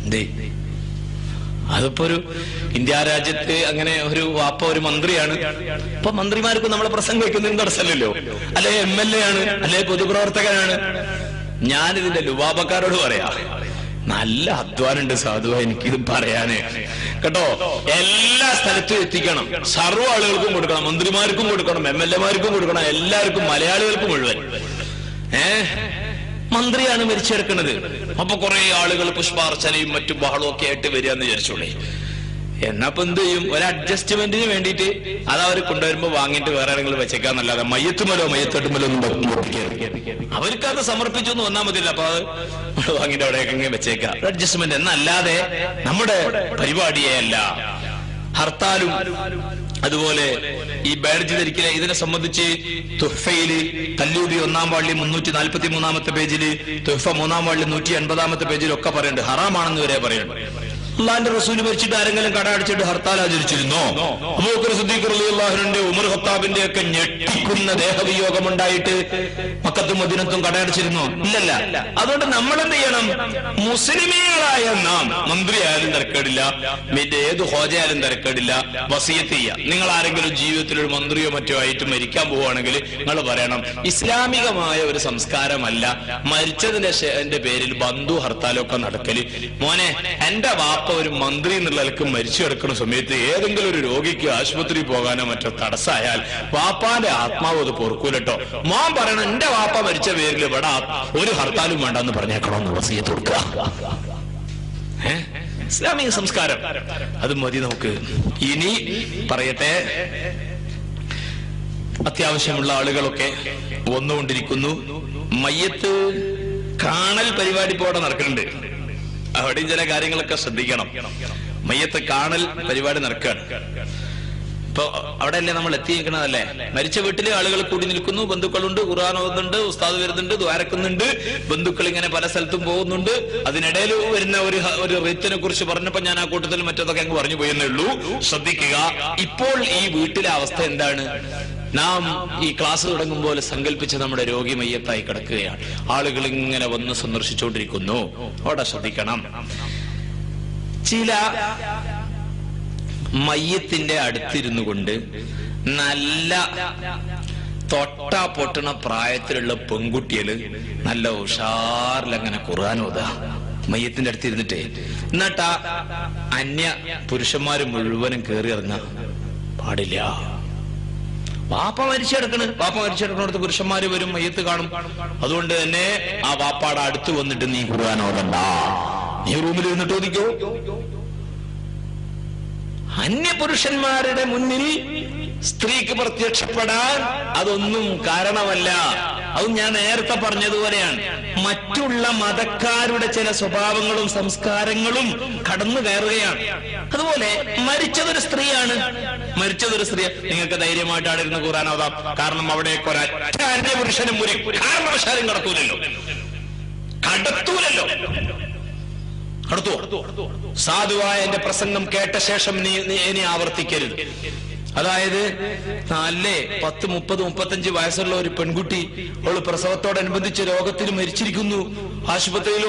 എന്തേ, അതിപ്പോ ഒരു ഇന്ത്യ രാജ്യത്ത് അങ്ങനെ ഒരു വാപ്പ ഒരു മന്ത്രിയാണ്. ഇപ്പൊ മന്ത്രിമാർക്ക് നമ്മളെ പ്രസംഗം വയ്ക്കുന്നതിന് തടസ്സമല്ലല്ലോ. അല്ലെ MLA ആണ്, അല്ലെ പൊതുപ്രവർത്തകനാണ്. ഞാനിതിന്റെ ലുവാബക്കാരോട് പറയാ, നല്ല അധ്വാനുണ്ട് സാധുവ എനിക്കിത് പറയാന് കേട്ടോ. എല്ലാ സ്ഥലത്തും എത്തിക്കണം, സർവ്വ ആളുകൾക്കും കൊടുക്കണം, മന്ത്രിമാർക്കും കൊടുക്കണം, MLA-മാർക്കും കൊടുക്കണം, എല്ലാവർക്കും, മലയാളികൾക്കും മുഴുവൻ. മന്ത്രിയാണ് മരിച്ചെടുക്കുന്നത്. അപ്പൊ കുറെ ആളുകൾ പുഷ്പാർച്ചനയും മറ്റു ബഹളവും ഒക്കെ ആയിട്ട് വരിക എന്ന് വിചാരിച്ചോളേ. എന്നപ്പോ എന്ത് ചെയ്യും? ഒരു അഡ്ജസ്റ്റ്മെന്റിന് വേണ്ടിയിട്ട് അത് അവർ കൊണ്ടുവരുമ്പോ വാങ്ങിയിട്ട് വേറെ ആരെങ്കിലും വെച്ചേക്കാന്നല്ലാതെ മയ്യത്തുമല്ലോ മയ്യത്തെട്ടുമല്ലോ ഒന്നും അവർക്ക് അത് സമർപ്പിച്ചു എന്ന് വന്നാൽ മതിയല്ല. അപ്പൊ അത് വാങ്ങിയിട്ട് അവിടെയൊക്കെ വെച്ചേക്കാം, അഡ്ജസ്റ്റ്മെന്റ് എന്നല്ലാതെ നമ്മുടെ പരിപാടിയെ അല്ല. ഹർത്താലും അതുപോലെ ഈ ബാഡ്ജ് ധരിക്കല് ഇതിനെ സംബന്ധിച്ച് തുഹ്ഫയില് കല്ലൂബി 1-ാം വാള്യം 343-ാമത്തെ പേജില്, തുഹ്ഫ 3-ാം വാള്യം 180-ാമത്തെ പേജിലൊക്കെ പറയുന്നുണ്ട്. ഹറാമാണെന്ന് വരെ പറയുന്നുണ്ട്. അള്ളാന്റെ റസൂല് മരിച്ചിട്ട് ആരെങ്കിലും കട അടിച്ചിട്ട് ഹർത്താൽ ആചരിച്ചിരുന്നോ? അബൂബക്കർ സിദ്ദീഖ് റളിയല്ലാഹുവിന്റെ, ഉമർ ഖത്താബിന്റെ ഒക്കെ ഞെട്ടിക്കുന്ന ദേഹവിയോഗം ഉണ്ടായിട്ട് മക്കത്തും മദീനത്തും കട അടിച്ചിരുന്നോ? ഇല്ലല്ല. അതുകൊണ്ട് നമ്മൾ എന്ത് ചെയ്യണം? മുസ്ലിമീങ്ങളായ നാം, മന്ത്രിയായാലും തിരക്കേടില്ല, പിന്നെ ഏത് ഹോജയായാലും തിരക്കേടില്ല, വസിയത്ത് ചെയ്യുക. നിങ്ങൾ ആരെങ്കിലും ജീവിതത്തിൽ ഒരു മന്ത്രിയോ മറ്റോ ആയിട്ട് മരിക്കാൻ പോവുകയാണെങ്കിൽ നിങ്ങൾ പറയണം, ഇസ്ലാമികമായ ഒരു സംസ്കാരമല്ല മരിച്ചതിന്റെ പേരിൽ ബന്ധു ഹർത്താലൊക്കെ നടക്കല്. മോനെ, എന്റെ വാപ്പ ഒരു മന്ത്രി എന്നുള്ള നിലക്ക് മരിച്ചു കിടക്കുന്ന സമയത്ത് ഏതെങ്കിലും ഒരു രോഗിക്ക് ആശുപത്രി പോകാനോ മറ്റോ തടസ്സമായാൽ വാപ്പാന്റെ ആത്മാവ് അത് പൊറുക്കൂലട്ടോ. മോൻ പറയണം, എന്റെ വാപ്പ മരിച്ച പേരിൽ ഇവിടെ ഒരു ഹർത്താലും വേണ്ടെന്ന് പറഞ്ഞേക്കണമെന്ന് വസിയത്ത് കൊടുക്കുക. ഇസ്ലാമിക സംസ്കാരം അത് മതി നമുക്ക്. ഇനി പറയട്ടെ, അത്യാവശ്യമുള്ള ആളുകളൊക്കെ വന്നുകൊണ്ടിരിക്കുന്നു. മയ്യത്ത് കാണൽ പരിപാടി ഇപ്പോൾ അവിടെ നടക്കുന്നുണ്ട്. അവിടെയും ചില കാര്യങ്ങളൊക്കെ ശ്രദ്ധിക്കണം. മയ്യത്ത് കാണൽ പരിപാടി നടക്കുകയാണ്. ഇപ്പൊ അവിടെ അല്ലേ നമ്മൾ എത്തിയിരിക്കണതല്ലേ? മരിച്ച വീട്ടിലെ ആളുകൾ കൂടി നിൽക്കുന്നു, ബന്ധുക്കളുണ്ട്, ഖുർആൻ ഓതുന്നുണ്ട്, ഉസ്താദ് വരുന്നുണ്ട്, ദ്വാരക്കുന്നുണ്ട്, ബന്ധുക്കൾ ഇങ്ങനെ പല സ്ഥലത്തും പോകുന്നുണ്ട്. അതിനിടയിൽ വരുന്ന ഒരു റീത്തിനെ കുറിച്ച് പറഞ്ഞപ്പോ ഞാൻ ആ കൂട്ടത്തിൽ മറ്റൊക്കെ അങ്ങ് പറഞ്ഞു പോയെന്നേ ഉള്ളൂ. ശ്രദ്ധിക്കുക, ഇപ്പോൾ ഈ വീട്ടിലെ അവസ്ഥ എന്താണ്? നാം ഈ ക്ലാസ് തുടങ്ങുമ്പോൾ സങ്കല്പിച്ച് നമ്മുടെ രോഗി മയ്യത്തായി കിടക്കുകയാണ്. ആളുകൾ ഇങ്ങനെ വന്ന് സന്ദർശിച്ചുകൊണ്ടിരിക്കുന്നു. അവിടെ ശ്രദ്ധിക്കണം, ചില മയ്യത്തിന്റെ അടുത്തിരുന്നു കൊണ്ട് നല്ല തൊട്ടാ പൊട്ടണ പ്രായത്തിലുള്ള പെൺകുട്ടികള് നല്ല ഉഷാറിലങ്ങനെ ഖുർആൻ ഓതാ മയ്യത്തിന്റെ അടുത്തിരുന്നിട്ടേ. എന്നിട്ടാ അന്യ പുരുഷന്മാര് മുഴുവനും കയറി ഇറങ്ങാൻ പാടില്ല. വാപ്പ മരിച്ചെടുക്കണടുത്ത് പുരുഷന്മാര് വരും, മയ്യത്ത് കാണും. അതുകൊണ്ട് തന്നെ ആ വാപ്പാടെ അടുത്ത് വന്നിട്ട് നീ ഖുർആൻ ഓതണ്ട, നീ റൂമിൽ ഇരുന്നിട്ട് ഓതിക്കോ. അന്യപുരുഷന്മാരുടെ മുന്നിൽ സ്ത്രീക്ക് പ്രത്യക്ഷപ്പെടാൻ അതൊന്നും കാരണമല്ല. അതും ഞാൻ നേരത്തെ പറഞ്ഞതുപോലെയാണ്. മറ്റുള്ള മതക്കാരുടെ ചില സ്വഭാവങ്ങളും സംസ്കാരങ്ങളും കടന്നു കയറുകയാണ്. അതുപോലെ മരിച്ചതൊരു സ്ത്രീയാണ്, നിങ്ങൾക്ക് ധൈര്യമായിട്ട് അവിടെ ഇരുന്ന് ഖുർആൻ ഓതാം. കാരണം അവിടേക്ക് ഒരൊറ്റ അന്യപുരുഷനും ഒരു കാരണവശാലും കടത്തൂലല്ലോ. സാധുവായ എന്റെ പ്രസംഗം കേട്ട ശേഷം നീ ആവർത്തിക്കരുത്. അതായത് അല്ലേ 10, 30, 35 വയസ്സുള്ള ഒരു പെൺകുട്ടി അവള് പ്രസവത്തോടനുബന്ധിച്ച് രോഗത്തിൽ മരിച്ചിരിക്കുന്നു. ആശുപത്രിയിൽ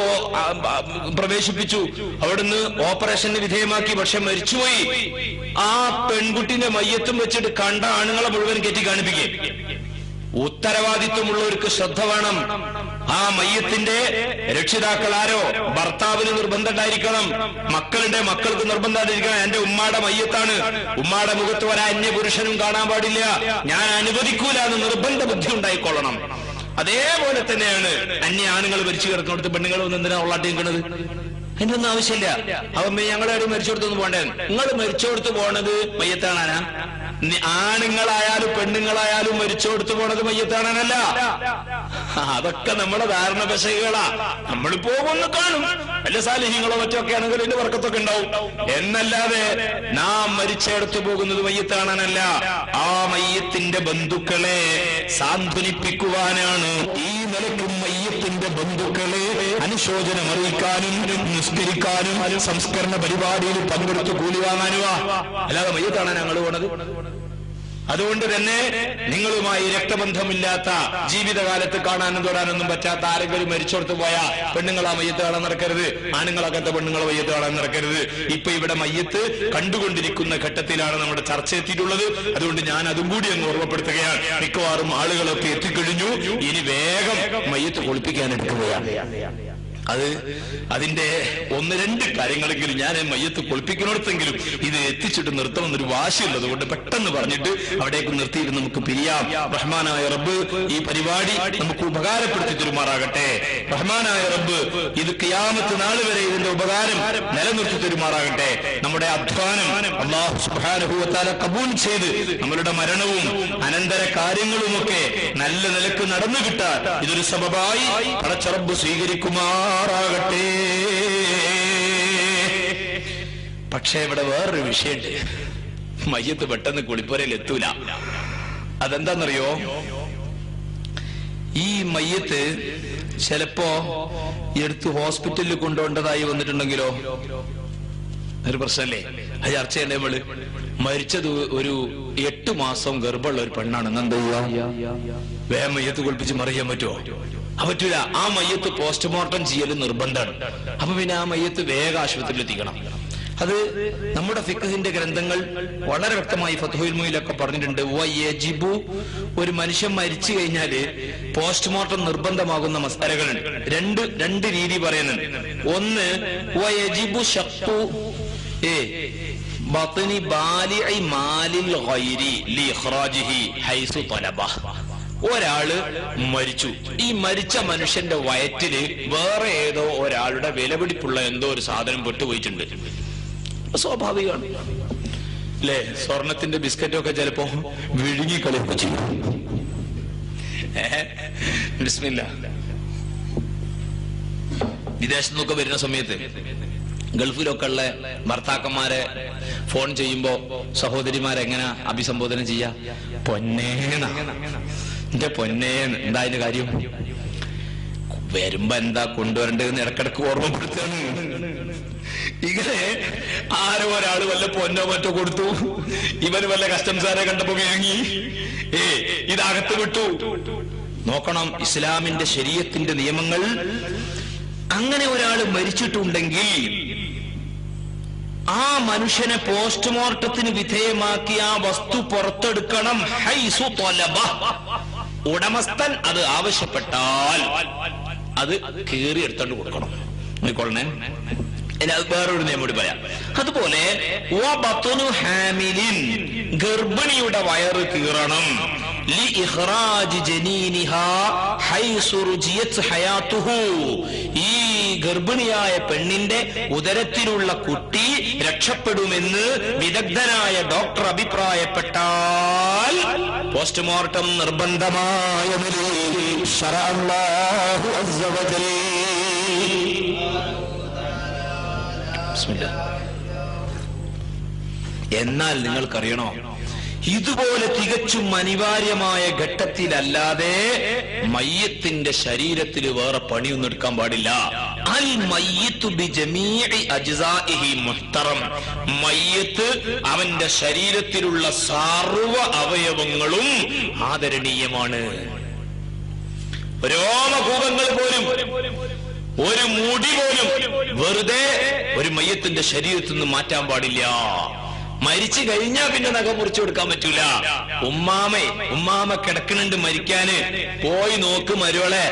പ്രവേശിപ്പിച്ചു, അവിടുന്ന് ഓപ്പറേഷന് വിധേയമാക്കി, പക്ഷെ മരിച്ചുപോയി. ആ പെൺകുട്ടിന്റെ മയ്യത്തും വെച്ചിട്ട് കണ്ട ആണുങ്ങളെ മുഴുവൻ കയറ്റി കാണിപ്പിക്കുക. ഉത്തരവാദിത്വമുള്ളവർക്ക് ശ്രദ്ധ വേണം. ആ മയ്യത്തിന്റെ രക്ഷിതാക്കൾ ആരോ, ഭർത്താവിന് നിർബന്ധം ഉണ്ടായിരിക്കണം, മക്കൾക്ക് നിർബന്ധം ഉണ്ടായിരിക്കണം. എന്റെ ഉമ്മാടെ മയ്യത്താണ്, ഉമ്മാടെ മുഖത്ത് ഒരു അന്യ പുരുഷനും കാണാൻ പാടില്ല, ഞാൻ അനുവദിക്കൂല എന്ന് നിർബന്ധ ബുദ്ധി ഉണ്ടായിക്കൊള്ളണം. അതേപോലെ തന്നെയാണ് അന്യ ആണുങ്ങൾ മരിച്ചു കിടക്കുന്നിടത്ത് പെണ്ണുങ്ങൾ വന്ന് എന്തിനാ ഉള്ളാട്ടിക്കുന്നത്? അതിന്റെ ഒന്നും ആവശ്യമില്ല. അവൻ ഞങ്ങളെ മരിച്ചോടത്തൊന്നും പോണ്ടേ? നിങ്ങൾ മരിച്ചോടത്ത് പോണത് മയ്യത്താണാനാ? ആണുങ്ങളായാലും പെണ്ണുങ്ങളായാലും മരിച്ചോടത്ത് പോണത് മയ്യത്താണാനല്ല. അതൊക്കെ നമ്മുടെ ധാരണ പശകളാ. നമ്മൾ പോകുമെന്ന് കാണും, വല്ല സാലിഹ്യങ്ങളോ മറ്റൊക്കെ ആണെങ്കിൽ അതിന്റെ വർക്കത്തൊക്കെ ഉണ്ടാവും. എന്നല്ലാതെ നാം മരിച്ചെടുത്തു പോകുന്നത് മയ്യത്താണാനല്ല. ആ മയ്യത്തിന്റെ ബന്ധുക്കളെ സാന്ത്വനിപ്പിക്കുവാനാണ്. ഈ നിലയ്ക്കും മയ്യത്തിന്റെ ബന്ധുക്കളെ അനുശോചനം അറിയിക്കാനും നിസ്കരിക്കാനും സംസ്കരണ പരിപാടിയിൽ പങ്കെടുത്ത് കൂലി വാങ്ങാനുവാ, അല്ലാതെ മയ്യത്താണ് ഞങ്ങൾ പോണത്. അതുകൊണ്ട് തന്നെ നിങ്ങളുമായി രക്തബന്ധമില്ലാത്ത, ജീവിതകാലത്ത് കാണാനും തൊടാനൊന്നും പറ്റാത്ത ആരെങ്കിലും മരിച്ചോടത്ത് പോയാൽ പെണ്ണുങ്ങളാ മയ്യത്ത് കാണാൻ നടക്കരുത്, ആണുങ്ങളകത്തെ പെണ്ണുങ്ങളെ മയ്യത്ത് കാണാൻ നടക്കരുത്. ഇപ്പൊ ഇവിടെ മയ്യത്ത് കണ്ടുകൊണ്ടിരിക്കുന്ന ഘട്ടത്തിലാണ് നമ്മുടെ ചർച്ച എത്തിയിട്ടുള്ളത്. അതുകൊണ്ട് ഞാൻ അതും കൂടി അങ്ങ് ഓർമ്മപ്പെടുത്തുകയാണ്. മിക്കവാറും ആളുകളൊക്കെ എത്തിക്കഴിഞ്ഞു. ഇനി വേഗം മയ്യത്ത് കുളിപ്പിക്കാൻ എടുക്കുകയാണ്. അതിന്റെ 1-2 കാര്യങ്ങളെങ്കിലും ഞാൻ മയ്യത്ത് കുളിപ്പിക്കുന്നിടത്തെങ്കിലും ഇത് എത്തിച്ചിട്ട് നിർത്തണമെന്നൊരു വാശിയുള്ളത് കൊണ്ട് പെട്ടെന്ന് പറഞ്ഞിട്ട് അവിടേക്ക് നിർത്തിയിട്ട് നമുക്ക് പിരിയാം. റഹ്മാനായ റബ്ബ് ഈ പരിപാടി നമുക്ക് ഉപകാരപ്പെടുത്തി തരുമാറാകട്ടെ. റഹ്മാനായ റബ്ബ് ഇത് ഖിയാമത്ത് നാൾ വരെ ഇതിന്റെ ഉപകാരം നിലനിർത്തി തരുമാറാകട്ടെ. നമ്മുടെ അധ്വാനം അല്ലാഹു സുബ്ഹാനഹു വ തആല കബൂൽ ചെയ്ത് നമ്മളുടെ മരണവും അനന്തര കാര്യങ്ങളുമൊക്കെ നല്ല നിലക്ക് നടന്നു കിട്ടാൻ ഇതൊരു സബബായി പടച്ച റബ്ബ് സ്വീകരിക്കുമാറാകട്ടെ. പക്ഷേ ഇവിടെ വേറൊരു വിഷയമുണ്ട്. മയ്യത്ത് പെട്ടെന്ന് കുളിപ്പുരയിൽ എത്തൂല. അതെന്താന്നറിയോ? ഈ മയ്യത്ത് ചിലപ്പോ എടുത്ത് ഹോസ്പിറ്റലിൽ കൊണ്ടുപോകേണ്ടതായി വന്നിട്ടുണ്ടെങ്കിലോ, ഒരു പ്രശ്നമല്ലേ? അത് ചർച്ച ചെയ്യണ്ടേ നമ്മള്? മരിച്ചത് ഒരു 8 മാസം ഗർഭമുള്ള ഒരു പെണ്ണാണ്. എന്താ വേഗം മയ്യത്ത് കുളിപ്പിച്ച് മറിയാൻ പറ്റുമോ? പറ്റൂല. ആ മയ്യത്ത് പോസ്റ്റ്മോർട്ടം ചെയ്യല് നിർബന്ധമാണ്. അപ്പൊ പിന്നെ ആ മയ്യത്ത് വേഗം ആശുപത്രിയിൽ എത്തിക്കണം. അത് നമ്മുടെ ഫിഖ്ഹിന്റെ ഗ്രന്ഥങ്ങൾ വളരെ വ്യക്തമായി ഫത്ഹുൽ മുഈനിലൊക്കെ പറഞ്ഞിട്ടുണ്ട്. വയജിബു, ഒരു മനുഷ്യൻ മരിച്ചു കഴിഞ്ഞാല് പോസ്റ്റ്മോർട്ടം നിർബന്ധമാകുന്ന മസാലകളുണ്ട്. രണ്ട് രീതി പറയുന്നുണ്ട്. ഒന്ന്, വയജിബു ശഖ്ഖു ബത്നി ബാലിഇ മാലിൽ ഗൈരി ലിഇഖ്റാജിഹി ഹൈസു തലബഹ. ഒരാള് മരിച്ചു. ഈ മരിച്ച മനുഷ്യന്റെ വയറ്റില് വേറെ ഏതോ ഒരാളുടെ വിലപിടിപ്പുള്ള എന്തോ ഒരു സാധനം പെട്ടുപോയിട്ടുണ്ട്. സ്വാഭാവികമാണ് അല്ലേ? സ്വർണത്തിന്റെ ബിസ്ക്കറ്റൊക്കെ ചിലപ്പോ വിഴുങ്ങി കളിയൊക്കെ ചെയ്യും. ബിസ്മില്ലാ. വിദേശത്തു നിന്നൊക്കെ വരുന്ന സമയത്ത് ഗൾഫിലൊക്കെ ഉള്ള ഭർത്താക്കന്മാരെ ഫോൺ ചെയ്യുമ്പോ സഹോദരിമാരെങ്ങനെ അഭിസംബോധന ചെയ്യാ? പൊന്നേന്ന, എന്റെ പൊന്നേന്ന്. എന്താ അതിന്റെ കാര്യം? വരുമ്പോ എന്താ കൊണ്ടുവരേണ്ടതെന്ന് ഇടക്കിടക്ക് ഓർമ്മപ്പെടുത്താണ്. ഇങ്ങനെ ആരോ ഒരാള് വല്ല പൊന്നോ മറ്റോ കൊടുത്തു, ഇവന് വല്ല കസ്റ്റംസാരെ കണ്ടപ്പോ വാങ്ങി, ഇതകത്ത് വിട്ടു. നോക്കണം, ഇസ്ലാമിന്റെ ശരീഅത്തിന്റെ നിയമങ്ങൾ. അങ്ങനെ ഒരാള് മരിച്ചിട്ടുണ്ടെങ്കിൽ ആ മനുഷ്യനെ പോസ്റ്റ്മോർട്ടത്തിന് വിധേയമാക്കി ആ വസ്തു പുറത്തെടുക്കണം. ഹൈസു ത്വലബ. ഉടമസ്ഥൻ അത് ആവശ്യപ്പെട്ടാൽ അത് കീറി എടുത്തോണ്ട് കൊടുക്കണം. നോക്കൊള്ളണേ. അത് വേറൊരു നിയമം കൂടി പറയാം. അതുപോലെ ഗർഭിണിയുടെ വയറ് കീറണം. ഈ ഗർഭിണിയായ പെണ്ണിന്റെ ഉദരത്തിലുള്ള കുട്ടി രക്ഷപ്പെടുമെന്ന് വിദഗ്ധനായ ഡോക്ടർ അഭിപ്രായപ്പെട്ടാൽ പോസ്റ്റ്മോർട്ടം നിർബന്ധമായ എന്നാൽ നിങ്ങൾക്കറിയണോ, ഇതുപോലെ തികച്ചും അനിവാര്യമായ ഘട്ടത്തിലല്ലാതെ മയ്യത്തിന്റെ ശരീരത്തിൽ വേറെ പണിയൊന്നും എടുക്കാൻ പാടില്ല. അൽ മയ്യിത്തു ബിജമീഇ അജ്സാഇഹി മുഹ്തറം. മയ്യത്ത് അവന്റെ ശരീരത്തിലുള്ള സർവ്വ അവയവങ്ങളും ആദരണീയമാണ്. രോമകൂപങ്ങൾ പോലും, ഒരു മുടി പോലും വെറുതെ ഒരു മയ്യത്തിന്റെ ശരീരത്തിൽ നിന്ന് മാറ്റാൻ പാടില്ല. മരിച്ചു കഴിഞ്ഞാ പിന്നെ നഖം മുറിച്ചു കൊടുക്കാൻ പറ്റൂല. ഉമ്മാമ കിടക്കണുണ്ട് മരിക്കാന്, പോയി നോക്ക് മരുവളെ.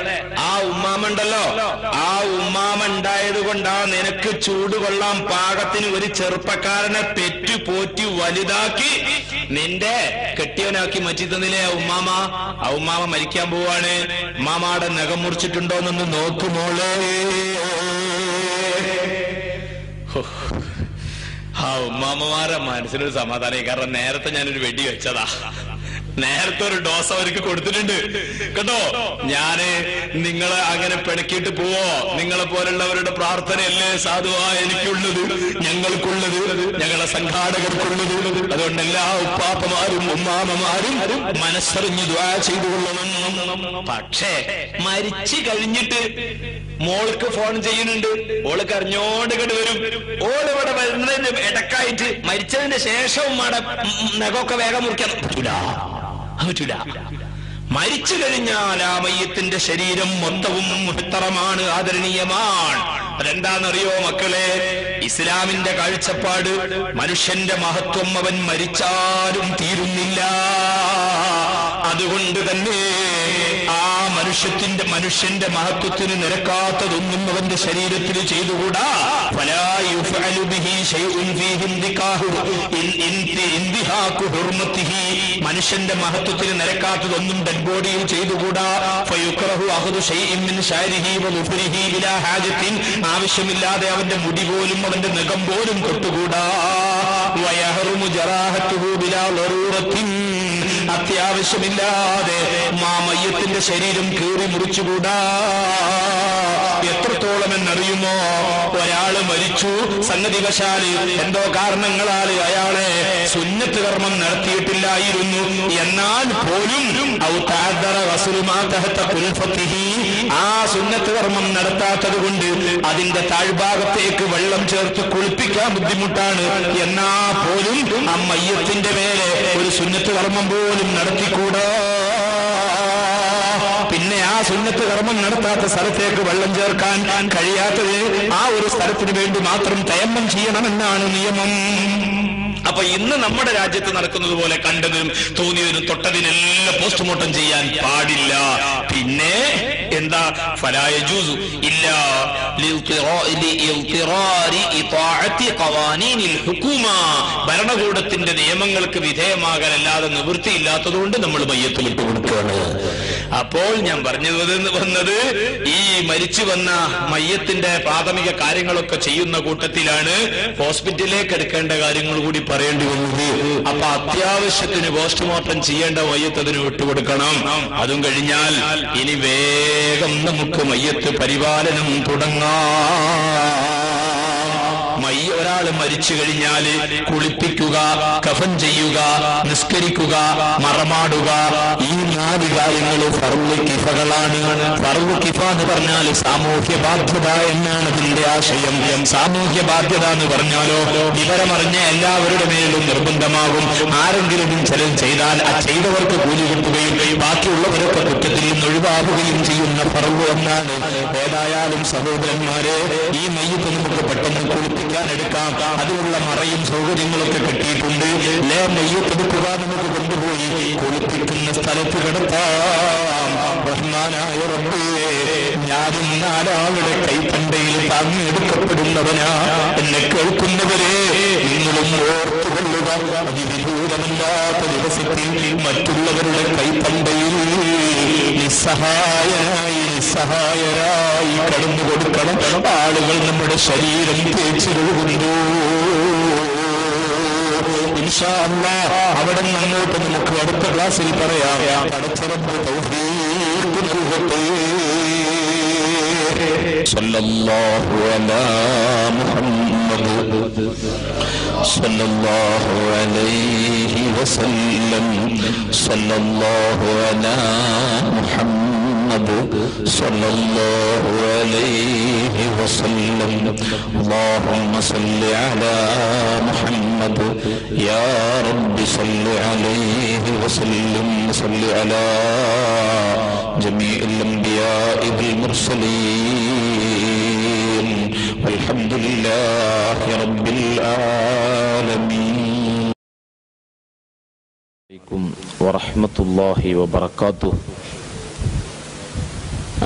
ആ ഉമ്മാമ ഉണ്ടല്ലോ, ആ ഉമ്മാമ ഉണ്ടായത് കൊണ്ടാ നിനക്ക് ചൂടുകൊള്ളാൻ പാകത്തിന് ഒരു ചെറുപ്പക്കാരനെ പെറ്റു പോറ്റി വലുതാക്കി നിന്റെ കെട്ടിയവനാക്കി മാറ്റി തന്നില്ലേ ആ ഉമ്മാമ. ആ ഉമ്മാമ മരിക്കാൻ പോവാണ്. ഉമ്മാമയുടെ നഖം മുറിച്ചിട്ടുണ്ടോന്നൊന്ന് നോക്കുമോളെ. ആ ഉമ്മാമ്മമാരെ മനസ്സിനൊരു സമാധാനമായി. കാരണം നേരത്തെ ഞാനൊരു വെടി വെച്ചതാ, നേരത്തെ ഒരു ഡോസ് അവർക്ക് കൊടുത്തിട്ടുണ്ട് കേട്ടോ. ഞാന് നിങ്ങളെ അങ്ങനെ പിണക്കിയിട്ട് പോവോ? നിങ്ങളെ പോലുള്ളവരുടെ പ്രാർത്ഥനയല്ലേ സാധുവാ എനിക്കുള്ളത്, ഞങ്ങൾക്കുള്ളത്, ഞങ്ങളെ സംഘാടകർക്കുള്ളത്. അതുകൊണ്ട് എല്ലാ ഉപ്പാപ്പമാരും ഉമ്മാമ്മമാരും മനസ്സറിഞ്ഞ് ദുആ ചെയ്തുകൊള്ളണം. പക്ഷേ മരിച്ചു കഴിഞ്ഞിട്ട് മോൾക്ക് ഫോൺ ചെയ്യുന്നുണ്ട്, ഓള് കരഞ്ഞോണ്ട് ഇങ്ങോട്ട് വരും. ഓളിവിടെ വരുന്നതിന് ഇടക്കായിട്ട് മരിച്ചതിന് ശേഷവും നഖമൊക്കെ വേഗം മുറിക്കാൻ പറ്റൂല. മരിച്ചു കഴിഞ്ഞാൽ ആ മയ്യത്തിന്റെ ശരീരം മൊത്തവും മുഹ്തറമാണ്, ആദരണീയമാണ്. അതെന്താണെന്നറിയോ മക്കളെ? ഇസ്ലാമിന്റെ കാഴ്ചപ്പാട് മനുഷ്യന്റെ മഹത്വം അവൻ മരിച്ചാലും തീരുന്നില്ല. അതുകൊണ്ട് തന്നെ ആ മനുഷ്യന്റെ മഹത്വത്തിന് നിരക്കാത്തതൊന്നും അവന്റെ ശരീരത്തിൽ ചെയ്തുകൂടാ. മനുഷ്യന്റെ മഹത്വത്തിന് നിരക്കാത്തതൊന്നും ഡെഡ് ബോഡിയിൽ ചെയ്തുകൂടാ. ആവശ്യമില്ലാതെ അവന്റെ മുടി പോലും അവന്റെ നഖം പോലും തൊട്ടുകൂടാ. അത്യാവശ്യമില്ലാതെ മയ്യത്തിന്റെ ശരീരം കീറി മുറിച്ചുകൂടാ. എത്രത്തോളം എന്നറിയുമോ? ഒരാള് മരിച്ചു, സംഗതിവശാല് എന്തോ കാരണങ്ങളാൽ അയാളെ സുന്നത്ത് കർമ്മം നടത്തിയിട്ടില്ലായിരുന്നു, എന്നാൽ പോലും ആ സുന്നത്ത് കർമ്മം നടത്താത്തത് കൊണ്ട് അതിന്റെ താഴ്ഭാഗത്തേക്ക് വെള്ളം ചേർത്ത് കുളിപ്പിക്കാൻ ബുദ്ധിമുട്ടാണ്, എന്നാ പോലും ആ മയ്യത്തിന്റെ മേലെ ഒരു സുന്നത്ത് കർമ്മം പോലും നടത്തിക്കൂടാ. പിന്നെ ആ സുന്നത്ത് കർമ്മം നടത്താത്ത സ്ഥലത്തേക്ക് വെള്ളം ചേർക്കാൻ കഴിയാത്തത് ആ ഒരു സ്ഥലത്തിന് വേണ്ടി മാത്രം തയമ്മം ചെയ്യണമെന്നാണ് നിയമം. അപ്പൊ ഇന്ന് നമ്മുടെ രാജ്യത്ത് നടക്കുന്നത് പോലെ കണ്ടതിനും തോന്നിയതിനും തൊട്ടതിനെല്ലാം പോസ്റ്റ്മോർട്ടം ചെയ്യാൻ പാടില്ല. പിന്നെ എന്താ ഫലായജൂസു ഇല്ല ഭരണകൂടത്തിന്റെ നിയമങ്ങൾക്ക് വിധേയമാകാനല്ലാതെ നിവൃത്തിയില്ലാത്തതുകൊണ്ട് നമ്മൾ മയ്യത്ത് വിട്ടുകൊടുക്കുകയാണ്. അപ്പോൾ ഞാൻ പറഞ്ഞു വന്നത് ഈ മരിച്ചു വന്ന മയ്യത്തിന്റെ പ്രാഥമിക കാര്യങ്ങളൊക്കെ ചെയ്യുന്ന കൂട്ടത്തിലാണ് ഹോസ്പിറ്റലിലേക്ക് എടുക്കേണ്ട കാര്യങ്ങൾ കൂടി പറയേണ്ടി വന്നത്. അപ്പൊ അത്യാവശ്യത്തിന് പോസ്റ്റ്മോർട്ടം ചെയ്യേണ്ട മയ്യത്ത് അതിന് വിട്ടുകൊടുക്കണം. അതും കഴിഞ്ഞാൽ ഇനി വേഗം നമുക്ക് മയ്യത്ത് പരിപാലനം തുടങ്ങാം. ഒരാള് മരിച്ചു കഴിഞ്ഞാല് കുളിപ്പിക്കുക, കഫൻ ചെയ്യുക, നിസ്കരിക്കുക, മറമാടുക, ഈ 4 കാര്യങ്ങൾ ഫർള് കിഫകളാണ്. ഫർള് കിഫ എന്ന് പറഞ്ഞാൽ സാമൂഹ്യ ബാധ്യത എന്നാണ് അതിന്റെ ആശയം. സാമൂഹ്യ ബാധ്യത എന്ന് പറഞ്ഞാലോ വിവരമറിഞ്ഞ എല്ലാവരുടെ മേലും നിർബന്ധമാകും. ആരെങ്കിലും ചിലത് ചെയ്താൽ ആ ചെയ്തവർക്ക് കൂലി കിട്ടുകയും ബാക്കിയുള്ളവരൊക്കെ കുറ്റത്തിൽ നിന്ന് ഒഴിവാകുകയും ചെയ്യുന്ന ഫർള് എന്നാണ്. ഏതായാലും സഹോദരന്മാരെ, ഈ മയ്യത്ത് നമുക്ക് പെട്ടെന്ന് കുളിപ്പിക്കാൻ എടുക്കാം. അതിനുള്ള മറയും സൗകര്യങ്ങളൊക്കെ കിട്ടിയിട്ടുണ്ട്. മയ്യത്തെടുക്കുക, നമുക്ക് കൊണ്ടുപോയി കുളിപ്പിക്കുന്ന സ്ഥലത്ത് കിടത്താം. റഹ്മാനായ റബ്ബേ, ഞാനും 4 ആളുടെ കൈത്തണ്ടയിൽ താങ്ങിയെടുക്കപ്പെടുന്നവനാ. എന്നെ കേൾക്കുന്നവരെ നിങ്ങളും ഓർത്തുകൊള്ളുക, അതിവിദൂരമല്ലാത്ത ദിവസത്തിൽ മറ്റുള്ളവരുടെ കൈത്തണ്ടയിൽ നിസ്സഹായരായി കടന്നു കൊടുക്കണം. ആളുകൾ നമ്മുടെ ശരീരം തേച്ചു കഴുകുന്നു. ഇൻഷാ അല്ലാഹ് അവിടെ അങ്ങോട്ട് നമുക്ക് അടുത്ത ക്ലാസ്സിൽ പറയാം. പടച്ചറബ് തൗഫീഖ് നൽകട്ടെ. സല്ലല്ലാഹു അലാ മുഹമ്മദ് സല്ലല്ലാഹു അലൈഹി വസല്ലം. സല്ലല്ലാഹു അലാ മുഹമ്മദ് സല്ലല്ലാഹു അലൈഹി വസല്ലം. اللهم صل على محمد يا رب صل عليه وسلم. صل على جميع الأنبياء والمرسلين والحمد لله رب العالمين. عليكم ورحمة الله وبركاته.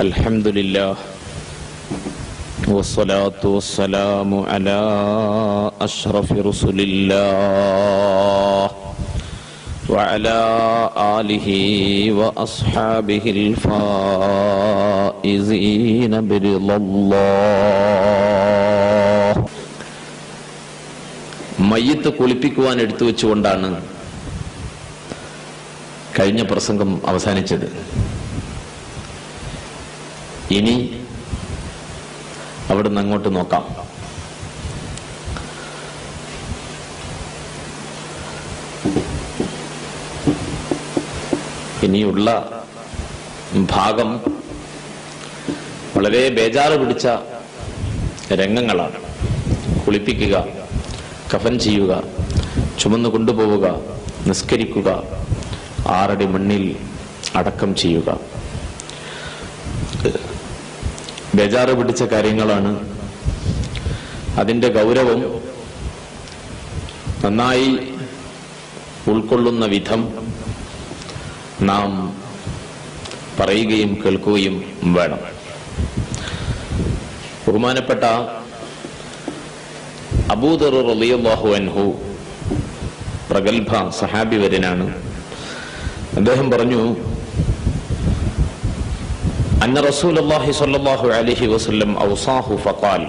الحمد لله والصلاة والسلام على أشرف رسل الله وعلى آله وأصحابه الفائزين برضا الله. മയ്യത്ത് കുളിപ്പിക്കുവാൻ എടുത്തു വെച്ചുകൊണ്ടാണ് കഴിഞ്ഞ പ്രസംഗം അവസാനിച്ചത്. ഇനി അവിടുന്ന് അങ്ങോട്ട് നോക്കാം. ഇനിയുള്ള ഭാഗം വളരെ ബേജാറ് പിടിച്ച രംഗങ്ങളാണ്. കുളിപ്പിക്കുക, കഫൻ ചെയ്യുക, ചുമന്നു കൊണ്ടുപോവുക, നിസ്കരിക്കുക, 6 അടി മണ്ണിൽ അടക്കം ചെയ്യുക. ബേജാറ് പിടിച്ച കാര്യങ്ങളാണ്. അതിൻ്റെ ഗൗരവം നന്നായി ഉൾക്കൊള്ളുന്ന വിധം നാം പറയുകയും കേൾക്കുകയും വേണം. ബഹുമാനപ്പെട്ട അബൂദർ റളിയല്ലാഹു അൻഹു പ്രഗൽഭ സഹാബി വര്യനാണ്. അദ്ദേഹം പറഞ്ഞു, അന്ന റസൂലുള്ളാഹി സ്വല്ലല്ലാഹു അലൈഹി വസല്ലം ഔസാഹു ഫഖാൽ.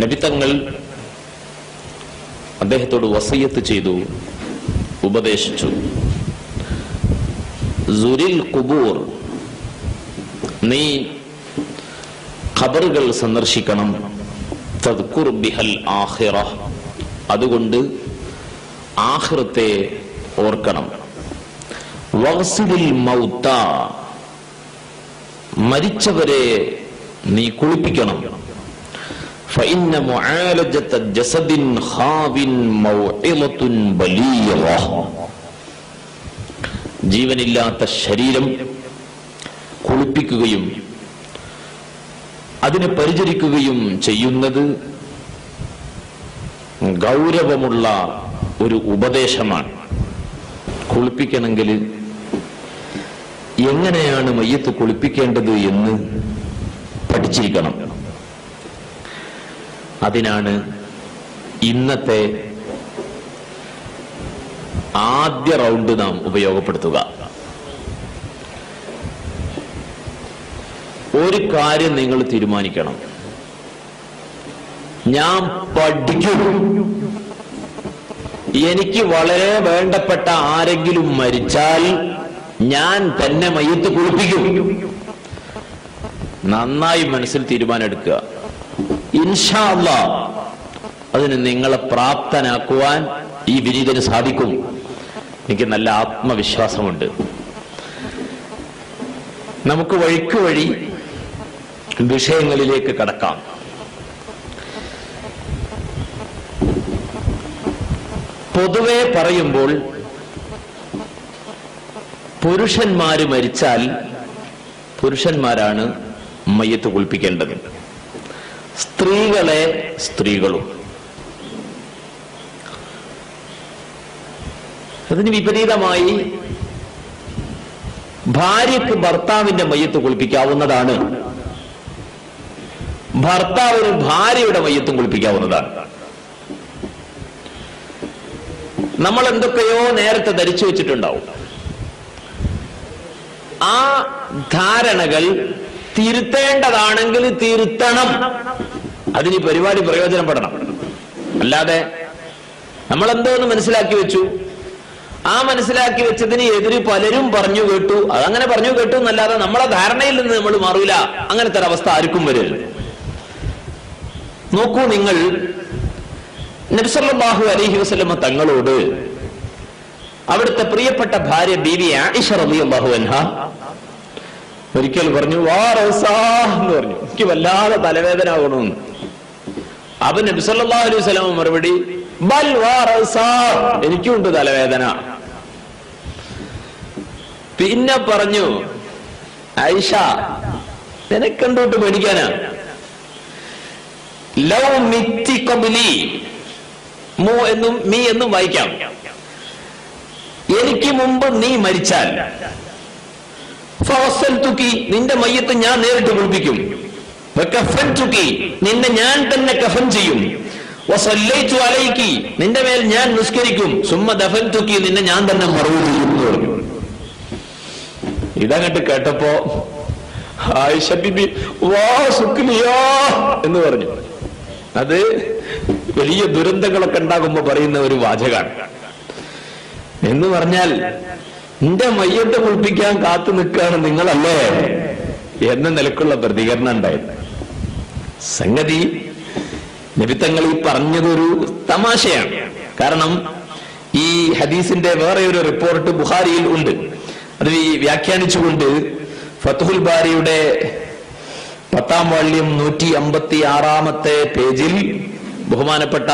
നബി തങ്ങൾ അദ്ദേഹത്തോട് വസിയത്ത് ചെയ്തു, ഉപദേശിച്ചു. സുരിൽ ഖുബൂർ, നീ ഖബറുകൾ സന്ദർശിക്കണം. തദ്കുർ ബിഹൽ ആഖിറ, അതുകൊണ്ട് ആഖിറത്തെ ഓർക്കണം. വഗ്സിലിൽ മൗത, മരിച്ചവരെ നീ കുളിപ്പിക്കണം. ഫഇന്ന മുആലജത ജസദിൻ ഖാവിൻ മൗഇളത്തുൻ ബലീഗ, ജീവനില്ലാത്ത ശരീരം കുളിപ്പിക്കുകയും അതിനെ പരിചരിക്കുകയും ചെയ്യുന്നത് ഗൗരവമുള്ള ഒരു ഉപദേശമാണ്. കുളിപ്പിക്കണമെങ്കിൽ എങ്ങനെയാണ് മയ്യത്ത് കുളിപ്പിക്കേണ്ടത് എന്ന് പഠിച്ചിരിക്കണം. അതിനാണ് ഇന്നത്തെ ആദ്യ റൗണ്ട് നാം ഉപയോഗപ്പെടുത്തുക. ഒരു കാര്യം നിങ്ങൾ തീരുമാനിക്കണം, ഞാൻ പഠിക്കും. എനിക്ക് വളരെ വേണ്ടപ്പെട്ട ആരെങ്കിലും മരിച്ചാൽ ഞാൻ തന്നെ മയ്യത്ത് കുളിപ്പിക്കും. നന്നായി മനസ്സിൽ തീരുമാനം എടുക്കുക. ഇൻഷാ അല്ലാഹ് അതിന് നിങ്ങളെ പ്രാപ്തനാക്കുവാൻ ഈ വിനീതന് സാധിക്കും. എനിക്ക് നല്ല ആത്മവിശ്വാസമുണ്ട്. നമുക്ക് വഴിക്ക് വഴി വിഷയങ്ങളിലേക്ക് കടക്കാം. പൊതുവെ പറയുമ്പോൾ പുരുഷന്മാര് മരിച്ചാൽ പുരുഷന്മാരാണ് മയ്യത്ത് കുളിപ്പിക്കേണ്ടത്, സ്ത്രീകളെ സ്ത്രീകളും. അതിന് വിപരീതമായി ഭാര്യക്ക് ഭർത്താവിന്റെ മയ്യത്ത് കുളിപ്പിക്കാവുന്നതാണ്, ഭർത്താവിന് ഭാര്യയുടെ മയ്യത്തും കുളിപ്പിക്കാവുന്നതാണ്. നമ്മൾ എന്തൊക്കെയോ നേരത്തെ ധരിച്ചു വെച്ചിട്ടുണ്ടാവും. ആ ധാരണകൾ തിരുത്തേണ്ടതാണെങ്കിൽ തിരുത്തണം. അതിന് പരിപാടി പ്രയോജനപ്പെടണം. അല്ലാതെ നമ്മളെന്തോന്ന് മനസ്സിലാക്കി വെച്ചു, ആ മനസ്സിലാക്കി വെച്ചതിന് എതിര് പലരും പറഞ്ഞു കേട്ടു, അതങ്ങനെ പറഞ്ഞു കേട്ടു എന്നല്ലാതെ നമ്മളെ ധാരണയിൽ നിന്ന് നമ്മൾ മാറൂല. അങ്ങനത്തെ ഒരു അവസ്ഥ ആർക്കും വരരുത്. നോക്കൂ, നിങ്ങൾ നബി സല്ലല്ലാഹു അലൈഹി വസല്ലം തങ്ങളോട് അവിടുത്തെ പ്രിയപ്പെട്ട ഭാര്യ ബീവി ആയിഷ റളിയല്ലാഹു അൻഹ ഒരിക്കൽ പറഞ്ഞു, വാ റൗസാ എന്ന് പറഞ്ഞു, എനിക്ക് വല്ലാതെ തലവേദന ആകണമെന്ന്. അപ്പൊ നബി സല്ലല്ലാഹു അലൈഹി വസല്ലം മറുപടി, ബൽ വാ റൗസാ, എനിക്കുണ്ട് തലവേദന. പിന്നെ പറഞ്ഞു, ആയിഷ നിനക്കെന്തോട്ട് പേടിക്കാനാ, ലൗ മിത്തി ഖബ്ലി, മു എന്നും മീ എന്നും വായിക്കാം, എനിക്ക് മുമ്പ് നീ മരിച്ചാൽ, ഫവസ്സൽതുകി, നിന്റെ മയ്യത്ത് ഞാൻ നേരിട്ട് കുളിപ്പിക്കും, വകഫൻതുകി, നിന്നെ ഞാൻ തന്നെ കഫൻ ചെയ്യും, വസല്ലൈതു അലൈകി, നിന്റെ മേൽ ഞാൻ നിസ്കരിക്കും, സുമ്മ ദഫൻതുകി, നിന്നെ ഞാൻ തന്നെ മറവ് ചെയ്യും എന്ന് പറഞ്ഞു. ഇതങ്ങട്ട് കേട്ടപ്പോ ആയിഷ ബീബി വാ സുക്ലിയാ എന്ന് പറഞ്ഞു. അത് വലിയ ദുരന്തങ്ങളൊക്കെ ഉണ്ടാകുമ്പോ പറയുന്ന ഒരു വാചകാണ്. എന്ന് പറഞ്ഞാൽ എന്റെ മയ്യത്തെ കുളിപ്പിക്കാൻ കാത്തു നിൽക്കുകയാണ് നിങ്ങളല്ലേ എന്ന നിലക്കുള്ള പ്രതികരണം ഉണ്ടായിരുന്നു. സംഗതി നബിത്തങ്ങൾ ഈ പറഞ്ഞതൊരു തമാശയാണ്. കാരണം ഈ ഹദീസിന്റെ വേറെ ഒരു റിപ്പോർട്ട് ബുഖാരിയിൽ ഉണ്ട്. അത് വ്യാഖ്യാനിച്ചുകൊണ്ട് ഫത്ഹുൽ ബാരിയുടെ 10-ാം വാള്യം 156-ാമത്തെ പേജിൽ ബഹുമാനപ്പെട്ട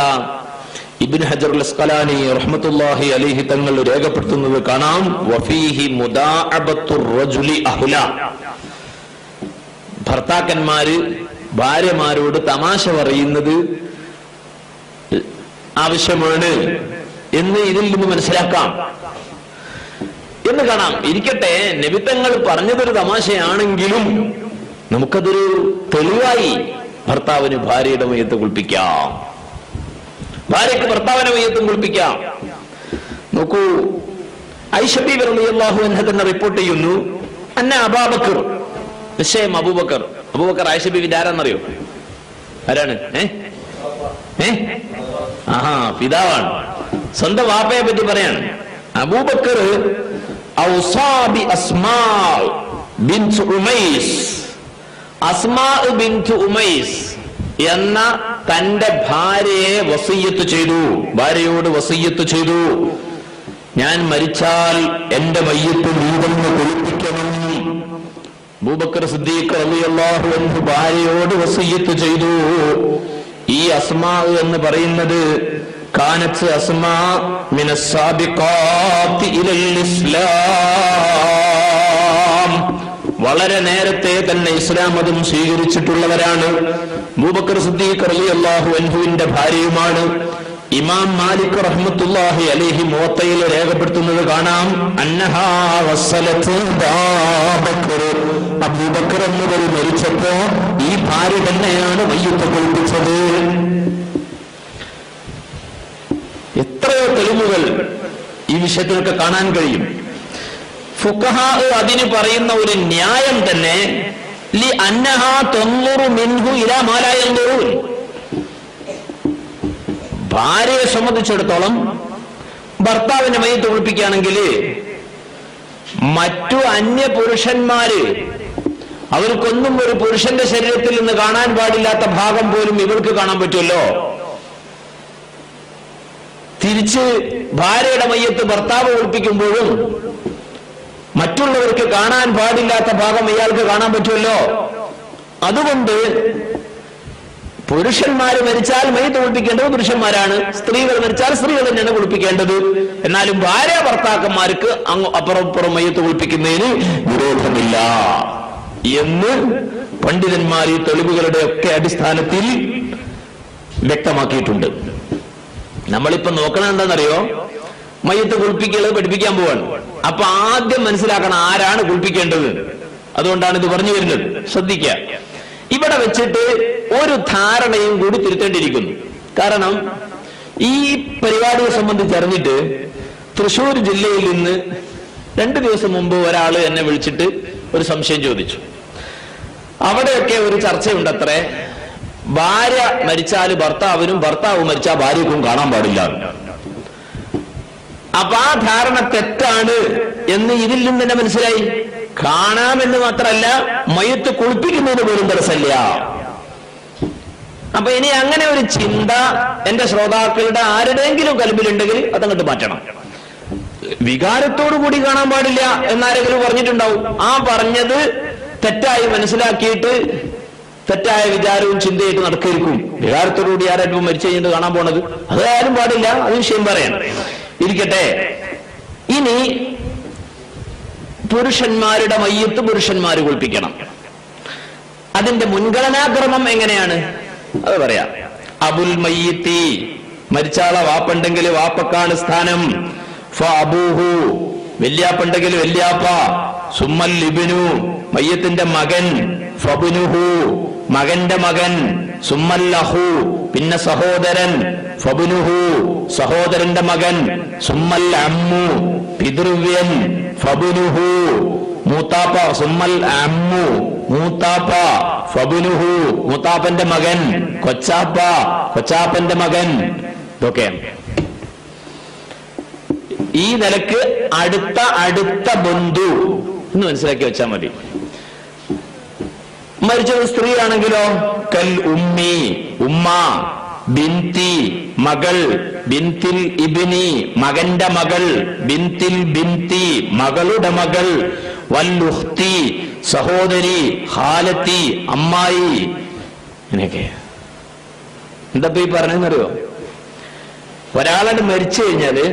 ഇബ്നു ഹജറുൽ അസ്ഖലാനി റഹ്മത്തുള്ളാഹി അലൈഹി തങ്ങൾ രേഖപ്പെടുത്തുന്നത് കാണാം. വഫീഹി മുദാഅബത്തുർ റജുലി അഹ്ല, ഭർത്താക്കന്മാര് ഭാര്യമാരോട് തമാശ പറയുന്നത് ആവശ്യമാണ് എന്ന് ഇതിൽ നിന്ന് മനസ്സിലാക്കാം എന്ന് കാണാം. ഇരിക്കട്ടെ, നബിത്തങ്ങൾ പറഞ്ഞതൊരു തമാശയാണെങ്കിലും നമുക്കതൊരു തെളിവായി ഭർത്താവിന് ഭാര്യയുടെ മയ്യത്ത് കുളിപ്പിക്കാം, ഭാര്യക്ക് ഭർത്താവിന്റെ മയ്യത്തും കുളിപ്പിക്കാം. നോക്കൂ, ആയിഷ ബീബി റളിയല്ലാഹു അൻഹ തന്നെ റിപ്പോർട്ട് ചെയ്യുന്നു, അന്ന അബൂബക്കർ, നിശ്ചയം അബൂബക്കർ. അബൂബക്കർ ആയിഷ ബീബിന്റെ ആരാന്നറിയോ? ആരാണ്? ആഹാ, പിതാവാണ്. സ്വന്തം വാപ്പയെ പറ്റി പറയാണ്. അബൂബക്കർ ഔസാ ബി അസ്മാ ബിൻത് ഉമൈസ് അസ്മാ ബിൻത് ഉമൈസ് എന്ന തന്റെ ഭാര്യയെ വസിയ്യത്ത് ചെയ്തു, ഭാര്യയോട് വസിയ്യത്ത് ചെയ്തു, ഞാൻ മരിച്ചാൽ എന്റെ മയ്യത്ത് നീ തന്നെ കുളിപ്പിക്കണം. അബൂബക്കർ സിദ്ദീഖ് റളിയല്ലാഹു അൻഹു ഭാര്യയോട് വസിയ്യത്ത് ചെയ്തു. ഈ അസ്മാ എന്ന് പറയുന്നത് കാനത്ത് അസ്മാ മിനസ് സാബിഖാത്തി ഇലൽ ഇസ്ലാം, വളരെ നേരത്തെ തന്നെ ഇസ്ലാം മതം സ്വീകരിച്ചിട്ടുള്ളവരാണ്. അബൂബക്കർ സിദ്ദീഖ് റളിയല്ലാഹു അൻഹുവിന്റെ ഭാര്യയുമാണ്. ഇമാം മാലിക് റഹ്മത്തുള്ളാഹി അലൈഹി മുവത്തയിൽ രേഖപ്പെടുത്തുന്നത് കാണാം, അന്നഹാ വസ്സലത്ത് അബൂബക്കർ, അബൂബക്കർ എന്നവർ മരിച്ചപ്പോ ഈ ഭാര്യ തന്നെയാണ് മയ്യത്ത് കുളിപ്പിച്ചത്. എത്രയോ തെളിവുകൾ ഈ വിഷയത്തിലൊക്കെ കാണാൻ കഴിയും. ഫുഖഹാ അതിന് പറയുന്ന ഒരു ന്യായം തന്നെ ലി അന്നഹാ തൻളുറു മിൻഹു ഇലാ മാ ലാ യൻളുറൂൻ, ഭാര്യയെ സംബന്ധിച്ചിടത്തോളം ഭർത്താവിനെ മയ്യത്ത് കുളിപ്പിക്കുകയാണെങ്കിൽ മറ്റു അന്യ പുരുഷന്മാര് അവർക്കൊന്നും ഒരു പുരുഷന്റെ ശരീരത്തിൽ നിന്ന് കാണാൻ പാടില്ലാത്ത ഭാഗം പോലും ഇവർക്ക് കാണാൻ പറ്റുമല്ലോ. തിരിച്ച് ഭാര്യയുടെ മയ്യത്ത് ഭർത്താവ് കുളിപ്പിക്കുമ്പോഴും മറ്റുള്ളവർക്ക് കാണാൻ പാടില്ലാത്ത ഭാഗം ഇയാൾക്ക് കാണാൻ പറ്റുമല്ലോ. അതുകൊണ്ട് പുരുഷന്മാര് മരിച്ചാൽ മയ്യത്ത് കുളിപ്പിക്കേണ്ടത് പുരുഷന്മാരാണ്, സ്ത്രീകൾ മരിച്ചാൽ സ്ത്രീകൾ തന്നെയാണ് കുളിപ്പിക്കേണ്ടത്. എന്നാലും ഭാര്യ ഭർത്താക്കന്മാർക്ക് അപ്പുറം മയ്യത്ത് കുളിപ്പിക്കുന്നതിന് വിരോധമില്ല എന്ന് പണ്ഡിതന്മാർ ഈ തെളിവുകളുടെ ഒക്കെ അടിസ്ഥാനത്തിൽ വ്യക്തമാക്കിയിട്ടുണ്ട്. നമ്മളിപ്പോ നോക്കണം എന്താണെന്നറിയോ, മയ്യത്ത് കുളിപ്പിക്കുന്നത് പഠിപ്പിക്കാൻ പോവാണ്. അപ്പൊ ആദ്യം മനസ്സിലാക്കണം ആരാണ് കുളിപ്പിക്കേണ്ടത്. അതുകൊണ്ടാണ് ഇത് പറഞ്ഞു വരുന്നത്. ശ്രദ്ധിക്കുക, ഇവിടെ വെച്ചിട്ട് ഒരു ധാരണയും കൂടി തിരുത്തേണ്ടിയിരിക്കുന്നു. കാരണം ഈ പരിപാടിയെ സംബന്ധിച്ച് അറിഞ്ഞിട്ട് തൃശ്ശൂർ ജില്ലയിൽ നിന്ന് 2 ദിവസം മുമ്പ് ഒരാള് എന്നെ വിളിച്ചിട്ട് ഒരു സംശയം ചോദിച്ചു. അവിടെയൊക്കെ ഒരു ചർച്ചയുണ്ടത്രേ, ഭാര്യ മരിച്ചാൽ ഭർത്താവിനും ഭർത്താവ് മരിച്ചാൽ ഭാര്യക്കും കാണാൻ പാടില്ല. അപ്പൊ ആ ധാരണ തെറ്റാണ് എന്ന് ഇതിൽ നിന്ന് തന്നെ മനസ്സിലായി. കാണാമെന്ന് മാത്രമല്ല മയ്യത്ത് കുളിപ്പിക്കുന്നതിന് പോലും തടസ്സമില്ല. അപ്പൊ ഇനി അങ്ങനെ ഒരു ചിന്ത എന്റെ ശ്രോതാക്കളുടെ ആരുടെയെങ്കിലും കൽബിലുണ്ടെങ്കിൽ അതങ്ങോട്ട് മാറ്റണം. വികാരത്തോടു കൂടി കാണാൻ പാടില്ല എന്നാരെങ്കിലും പറഞ്ഞിട്ടുണ്ടാവും. ആ പറഞ്ഞത് തെറ്റായി മനസ്സിലാക്കിയിട്ട് തെറ്റായ വിചാരവും ചിന്തയായിട്ട് നടക്കായിരിക്കും. വികാരത്തോടുകൂടി ആരായിട്ടും മരിച്ചു കഴിഞ്ഞിട്ട് കാണാൻ പോണത് അതായാലും പാടില്ല. അത് വിഷയം പറയണം, ഇരിക്കട്ടെ. ഇനി പുരുഷന്മാരുടെ മയ്യത്ത് പുരുഷന്മാര് കുളിപ്പിക്കണം. അതിന്റെ മുൻഗണനാക്രമം എങ്ങനെയാണ് അത് പറയാം. അബുൽ മയ്യിത്തി, മരിച്ചാളെ വാപ്പുണ്ടെങ്കിൽ വാപ്പക്കാണ് സ്ഥാനം. ഫഅബൂഹു, വല്യാപ്പുണ്ടെങ്കിൽ വല്യാപ്പ. സുമ്മൽ ഇബ്നു, മയ്യത്തിന്റെ മകൻ. ഫബ്നുഹു, മകന്റെ മകൻ. സുമ്മൽ അഖു, പിന്നെ സഹോദരൻ. ഫബ്നുഹു, സഹോദരന്റെ മകൻ. സുമ്മൽ അമ്മു, പിതൃവ്യൻ. ഫബ്നുഹു, മൂത്താപ്പ. സുമ്മൽ അമ്മു, മൂത്താപ്പ. ഫബ്നുഹു, മൂത്താപ്പന്റെ മകൻ. കൊച്ചാപ്പ, കൊച്ചാപ്പന്റെ മകൻ. ഇതൊക്കെയാണ് ഈ നിലക്ക് അടുത്ത ബന്ധു എന്ന് മനസ്സിലാക്കി വെച്ചാൽ മതി. മരിച്ചത് സ്ത്രീയാണെങ്കിലോ കൽ ഉമ്മി, ഉമ്മ. ബിന്തി, മകൾ. ബിന്തിൽ ഇബ്നി, മകന്റെ മകൾ. ബിന്തിൽ ബിന്തി, മകളുടെ മകൾ. വല്ലുഖ്തി, സഹോദരി. ഖാലത്തി, അമ്മായി. ഇങ്ങനെയൊക്കെ എന്താ ഈ പറഞ്ഞെന്നറിയോ? ഒരാളെ മരിച്ചു കഴിഞ്ഞാല്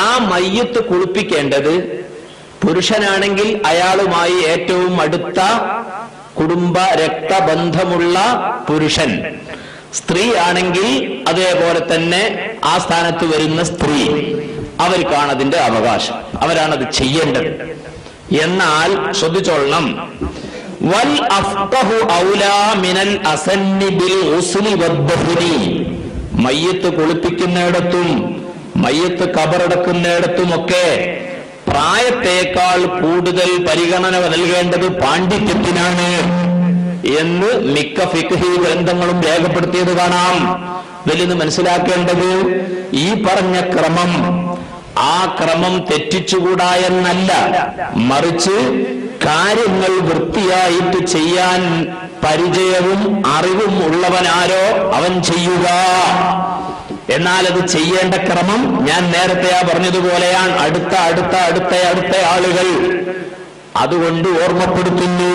ആ മയ്യത്ത് കുളിപ്പിക്കേണ്ടത് പുരുഷനാണെങ്കിൽ അയാളുമായി ഏറ്റവും അടുത്ത കുടുംബ രക്തബന്ധമുള്ള പുരുഷൻ. സ്ത്രീ ആണെങ്കിൽ അതേപോലെ തന്നെ ആ സ്ഥാനത്ത് വരുന്ന സ്ത്രീ. അവർക്കാണ് അതിന്റെ അവകാശം, അവരാണത് ചെയ്യേണ്ടത്. എന്നാൽ ശ്രദ്ധിച്ചോളണം, വൽ അഫ്ഖഹു ഔലാ മിനൽ അസന്നി ബിൽ ഉസ്ലി വദ്ദഫ്നി. മയ്യത്ത് കുളിപ്പിക്കുന്നിടത്തും മയ്യത്ത് കബറടക്കുന്നിടത്തുമൊക്കെ പ്രായത്തേക്കാൾ കൂടുതൽ പരിഗണന നൽകേണ്ടത് പാണ്ഡിത്യത്തിനാണ് എന്ന് മിക്ക ഫിഖ്ഹി ഗ്രന്ഥങ്ങളും രേഖപ്പെടുത്തിയത് കാണാം. ഇതിൽ മനസ്സിലാക്കേണ്ടത് ഈ പറഞ്ഞ ക്രമം, ആ ക്രമം തെറ്റിച്ചുകൂടാ എന്നല്ല, മറിച്ച് കാര്യങ്ങൾ വൃത്തിയായിട്ട് ചെയ്യാൻ പരിചയവും അറിവും ഉള്ളവനാരോ അവൻ ചെയ്യുക. എന്നാൽ അത് ചെയ്യേണ്ട ക്രമം ഞാൻ നേരത്തെ പറഞ്ഞതുപോലെയാണ്. അടുത്ത ആളുകൾ. അതുകൊണ്ട് ഓർമ്മപ്പെടുത്തുന്നു,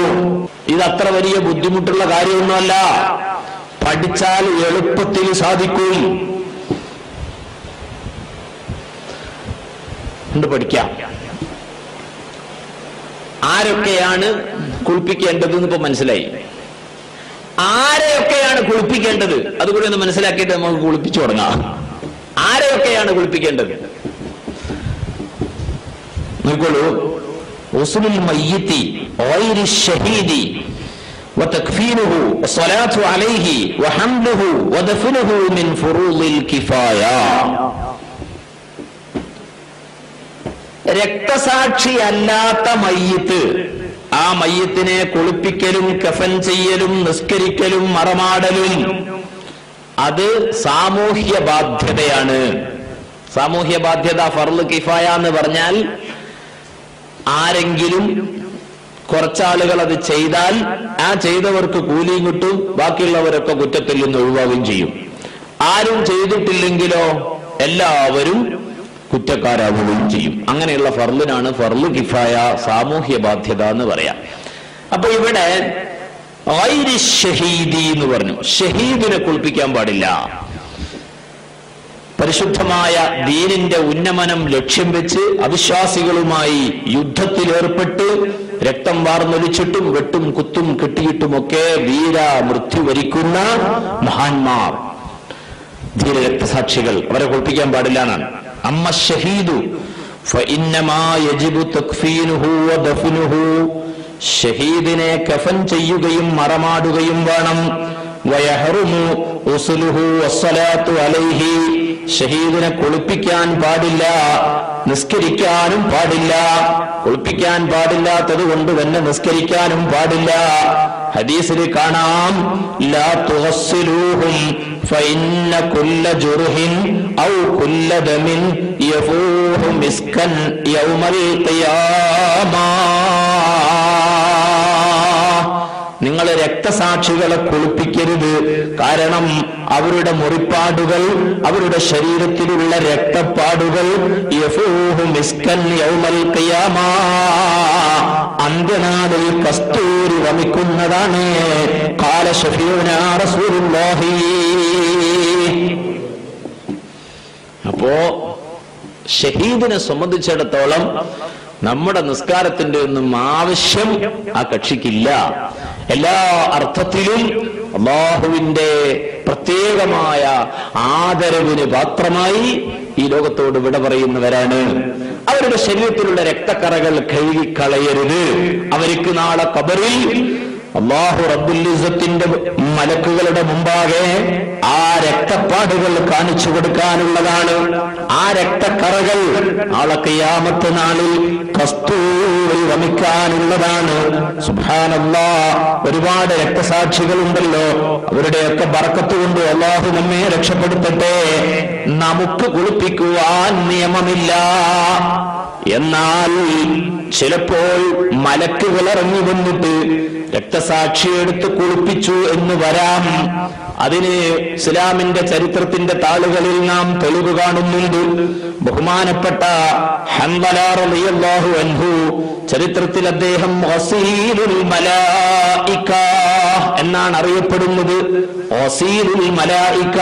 ഇതത്ര വലിയ ബുദ്ധിമുട്ടുള്ള കാര്യമൊന്നുമല്ല. പഠിച്ചാൽ എളുപ്പത്തിൽ സാധിക്കും. പഠിക്കാം. ആരൊക്കെയാണ് കുളിപ്പിക്കേണ്ടത് ഇപ്പൊ മനസ്സിലായി. ആരെയൊക്കെയാണ് കുളിപ്പിക്കേണ്ടത് അതുകൂടി ഒന്ന് മനസ്സിലാക്കിയിട്ട് നമുക്ക് കുളിപ്പിച്ചു തുടങ്ങാം. ആരെയൊക്കെയാണ് കുളിപ്പിക്കേണ്ടത് നോക്കോളൂ. ഉസ്ലുൽ മയ്യിത്തി ഗൈരി ശഹീദി വതക്ഫീനുഹു വസ്സലാത്തു അലൈഹി വഹംലുഹു വദഫ്നുഹു മിൻ ഫുറൂദിൽ കിഫായ. രക്തസാക്ഷി അല്ലാത്ത മയ്യിത്ത്, ആ മയ്യത്തിനെ കുളിപ്പിക്കലും കഫൻ ചെയ്യലും നിസ്കരിക്കലും മറമാടലും അത് സാമൂഹ്യ ബാധ്യതയാണ്. സാമൂഹ്യ ബാധ്യത ഫർള് കിഫായ എന്ന് പറഞ്ഞാൽ ആരെങ്കിലും കുറച്ചാളുകൾ അത് ചെയ്താൽ ആ ചെയ്തവർക്ക് കൂലിയും കിട്ടും, ബാക്കിയുള്ളവരൊക്കെ കുറ്റത്തിൽ നിന്ന് ഒഴിവാകുകയും ചെയ്യും. ആരും ചെയ്തിട്ടില്ലെങ്കിലോ എല്ലാവരും കുറ്റക്കാരാവുകയും ചെയ്യും. അങ്ങനെയുള്ള ഫർളിനാണ് ഫർള് കിഫായ, സാമൂഹ്യ ബാധ്യത എന്ന് പറയാം. അപ്പൊ ഇവിടെ ഗൈരി ഷഹീദി എന്ന് പറഞ്ഞു. ഷഹീദിനെ കുളിപ്പിക്കാൻ പാടില്ല. പരിശുദ്ധമായ ദീനിന്റെ ഉന്നമനം ലക്ഷ്യം വെച്ച് അവിശ്വാസികളുമായി യുദ്ധത്തിലേർപ്പെട്ട് രക്തം വാർന്നൊലിച്ചിട്ടും വെട്ടും കുത്തും കെട്ടിയിട്ടുമൊക്കെ വീര മൃത്യു വരിക്കുന്ന മഹാന്മാർ, ധീര രക്തസാക്ഷികൾ, അവരെ കുളിപ്പിക്കാൻ പാടില്ല എന്നാണ്. അമ്മ ഷഹീദു ഫഇന്നമാ യജിബു തക്ഫീനുഹു വദഫ്നുഹു, ഷഹീദിനെ കഫൻ ചെയ്യുകയും മറമാടുകയും വേണം. വയഹറുമു ഉസ്ലുഹു വസ്സലാത്തു അലൈഹി, ഷഹീദിനെ കുളിപ്പിക്കാൻ പാടില്ല, നിസ്കരിക്കാനും പാടില്ല. കുളിപ്പിക്കാൻ പാടില്ലാത്തത് കൊണ്ട് തന്നെ നിസ്കരിക്കാനും പാടില്ല. ഹദീസിൽ കാണാം, ലാ തുഗസ്സിലൂഹും ഫഇന്ന കുല്ല ജുർഹിൻ ഔ കുല്ല ദമിൻ യഫൂഹു മിസ്കൻ യൗമൽ ഖിയാമ. നിങ്ങൾ രക്തസാക്ഷികളെ കുളിപ്പിക്കരുത്. കാരണം അവരുടെ മുറിപ്പാടുകൾ, അവരുടെ ശരീരത്തിലുള്ള രക്തപ്പാടുകൾ യഫൂഹു മിസ്കൻ യൗമൽ ഖിയാമ, അന്ത്യനാളിൽ കസ്തൂരി വമിക്കുന്നതാണ്. ഖാല ശഫീഉനാ റസൂലുള്ളാഹി. അപ്പോ ഷഹീദിനെ സംബന്ധിച്ചിടത്തോളം നമ്മുടെ നിസ്കാരത്തിന്റെ ഒന്നും ആവശ്യം ആ കക്ഷിക്കില്ല. എല്ലാ അർത്ഥത്തിലും അല്ലാഹുവിന്റെ പ്രത്യേകമായ ആദരവിന് പാത്രമായി ഈ ലോകത്തോട് വിട പറയുന്നവരാണ്. അവരുടെ ശരീരത്തിലുള്ള രക്തക്കറകൾ കഴുകിക്കളയരുത്. അവർക്ക് നാളെ ഖബറിൽ അല്ലാഹു റബ്ബുൽ ഇസ്സത്തിന്റെ മലക്കുകളുടെ മുമ്പാകെ ആ രക്തപ്പാടുകൾ കാണിച്ചു കൊടുക്കാനുള്ളതാണ്. ആ രക്തക്കറകൾ നാളെ ഖിയാമത്ത് നാളിൽ കസ്തൂരി വമിക്കാനുള്ളതാണ്. സുബ്ഹാനല്ലാഹ്, ഒരുപാട് രക്തസാക്ഷികളുണ്ടല്ലോ. അവരുടെയൊക്കെ ബർക്കത്ത് കൊണ്ട് അല്ലാഹു നമ്മെ രക്ഷപ്പെടുത്തട്ടെ. നമുക്ക് കുളിപ്പിക്കുവാൻ നിയമമില്ല. എന്നാൽ ചിലപ്പോൾ മലക്കുകൾ ഇറങ്ങി വന്നിട്ട് രക്തസാക്ഷിയെടുത്ത് കുളിപ്പിച്ചു എന്ന് വരാം. അതിന് ഇസ്ലാമിന്റെ ചരിത്രത്തിന്റെ താളുകളിൽ നാം തെളിവ് കാണുന്നുണ്ട്. ബഹുമാനപ്പെട്ട ഹൻദല റളിയല്ലാഹു അൻഹു, ചരിത്രത്തിൽ അദ്ദേഹം ഗസീലുൽ മലായിക എന്നാണ് അറിയപ്പെടുന്നത്. ഗസീലുൽ മലായിക,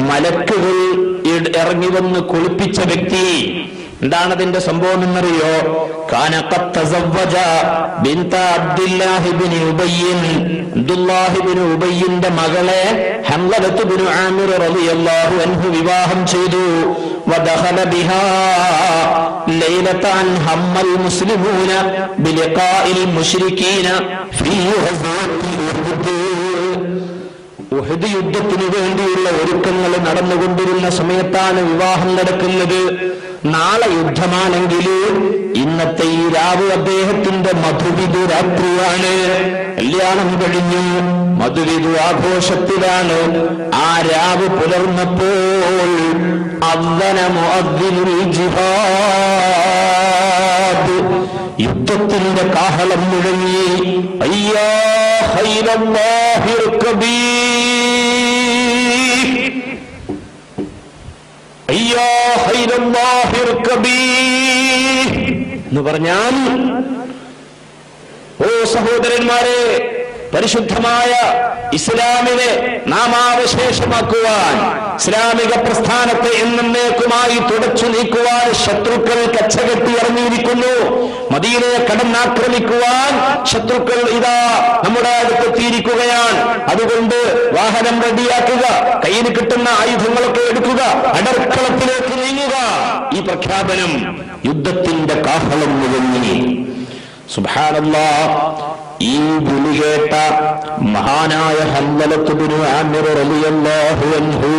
മലക്കുകൾ ഇറങ്ങി വന്ന് കുളിപ്പിച്ച വ്യക്തി. എന്താണ് അതിന്റെ സംഭവം എന്നറിയോ? കാന ഖദ് തസവ്വജ ബിൻത അബ്ദുല്ലാഹി ഇബ്നു ഉബയ്യ്, അബ്ദുല്ലാഹി ഇബ്നു ഉബയ്യിന്റെ മകളെ ഹംലത്ത് ഇബ്നു ആമിർ റളിയല്ലാഹു അൻഹു വിവാഹം ചെയ്തു. വദഖല ബിഹാ ലൈലതൻ ഹമ്മൽ മുസ്ലിമൂന ബിലിഖാഇൽ മുശ്രികീന ഫീ ഉഹദ് യുദ്ധത്തിന് വേണ്ടിയുള്ള ഒരുക്കങ്ങൾ നടന്നുകൊണ്ടിരുന്ന സമയത്താണ് വിവാഹം നടക്കുന്നത്. നാളെ യുദ്ധമാണെങ്കിൽ ഇന്നത്തെ ഈ രാവ് അദ്ദേഹത്തിന്റെ മധുവിധു രാത്രിയാണ്. കല്യാണം കഴിഞ്ഞു, മധുവിധു ആഘോഷത്തിലാണ്. ആ രാവ് പുലർന്നപ്പോൾ അദ്ദന മുഅദ്ദിനുൽ ജിഹാദ്, യുദ്ധത്തിന്റെ കാഹളം മുഴങ്ങി. അയ്യാ ഖൈറല്ലാഹി ഇർകബീ, അയ്യാ ഖൈറല്ലാഹി ഇർകബീ എന്ന് പറഞ്ഞാൽ, ഓ സഹോദരന്മാരെ, പരിശുദ്ധമായ ഇസ്ലാമിനെ നാമാവശേഷമാക്കുവാൻ, ഇസ്ലാമിക പ്രസ്ഥാനത്തെ എന്നേക്കുമായി തുടച്ചു നീക്കുവാൻ ശത്രുക്കൾ കച്ചകെട്ടി ഇറങ്ങിയിരിക്കുന്നു. മദീനയെ കടന്നാക്രമിക്കുവാൻ ശത്രുക്കൾ ഇതാ നമ്മുടെ അടുത്തെത്തിയിരിക്കുകയാണ്. അതുകൊണ്ട് വാഹനം റെഡിയാക്കുക, കയ്യിൽ കിട്ടുന്ന ആയുധങ്ങളൊക്കെ എടുക്കുക, അടർക്കളത്തിലേക്ക് നീങ്ങുക. ഈ പ്രഖ്യാപനം യുദ്ധത്തിന്റെ കാഹളം മുഴങ്ങി. സുബ്ഹാനല്ലാഹ്. ഈ വിളി കേട്ട മഹാനായ ഹൻദലത്ത് ബിനു ആമിർ റളിയല്ലാഹു അൻഹു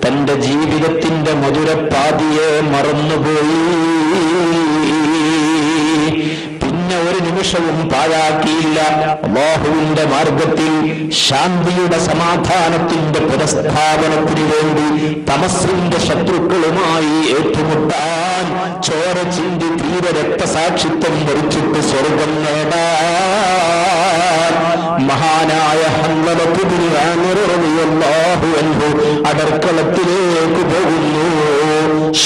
തന്റെ ജീവിതത്തിന്റെ മധുരപ്പാതിയെ മറന്നുപോയി. പിന്നെ ഒരു നിമിഷവും പാഴാക്കിയില്ല. അല്ലാഹുവിന്റെ മാർഗത്തിൽ ശാന്തിയുടെ സമാധാനത്തിന്റെ പുനഃസ്ഥാപനത്തിനു വേണ്ടി തമസ്സിന്റെ ശത്രുക്കളുമായി ഏറ്റുമുട്ടാൻ, ചോര ചിന്തി തീര രക്തസാക്ഷിത്വം വരിച്ചിട്ട് സ്വർഗം നേടാൻ മഹാനായ ഹൻദലത്ത് ബിനു ആമിർ റളിയല്ലാഹു അൻഹു അടർക്കളത്തിലേക്ക് പോകുന്നു.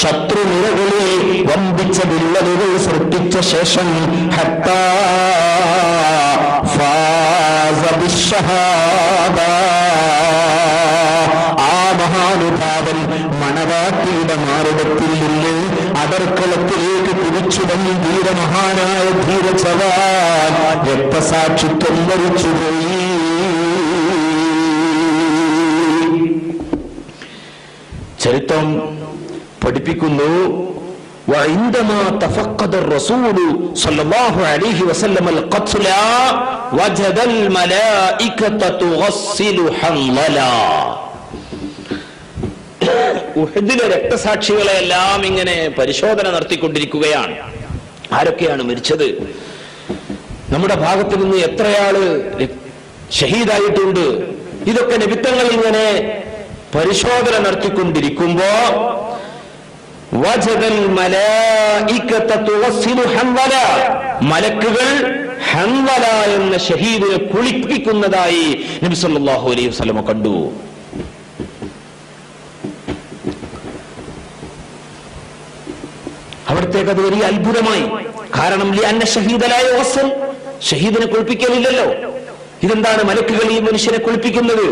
ശത്രുനിരകളിൽ വമ്പിച്ച വിള്ളലുകൾ സൃഷ്ടിച്ച ശേഷം ഹത്താ ഫാസ ബിശ്ശഹാദ, ആ മഹാനുഭാവൻ മണവാട്ടിയുടെ മാറിടത്തിൽ നിന്ന് അടർക്കളത്തിലേക്ക് കുതിച്ചുടങ്ങി ധീരമഹാനായ ധീരജവാൻ രക്തസാക്ഷിത്വം വരിച്ചുപോയി. ചരിത്രം പഠിപ്പിക്കുന്നു, وعندما تفقد الرسول صلى الله عليه وسلم القتل وجد الملائكة تغسل حنظلا. ഉഹദിലെ രക്തസാക്ഷികളെ എല്ലാം ഇങ്ങനെ പരിശോധന നടത്തിക്കൊണ്ടിരിക്കുകയാണ്. ആരൊക്കെയാണ് മരിച്ചത്, നമ്മുടെ ഭാഗത്ത് നിന്ന് എത്രയാള് ഷഹീദായിട്ടുണ്ട്, ഇതൊക്കെ നബിത്തങ്ങൾ ഇങ്ങനെ പരിശോധന നടത്തിക്കൊണ്ടിരിക്കുമ്പോ മലക്കുകൾ ഹൻദല എന്ന ഷഹീദിനെ കുളിപ്പിക്കുന്നതായി നബി സല്ലല്ലാഹു അലൈഹി വസല്ലം കണ്ടു. അവിടത്തേക്ക് അത് വലിയ അത്ഭുതമായി. കാരണം ഷഹീദിനെ കുളിപ്പിക്കലില്ലല്ലോ. ഇതെന്താണ് മലക്കുകൾ ഈ മനുഷ്യനെ കുളിപ്പിക്കുന്നത്?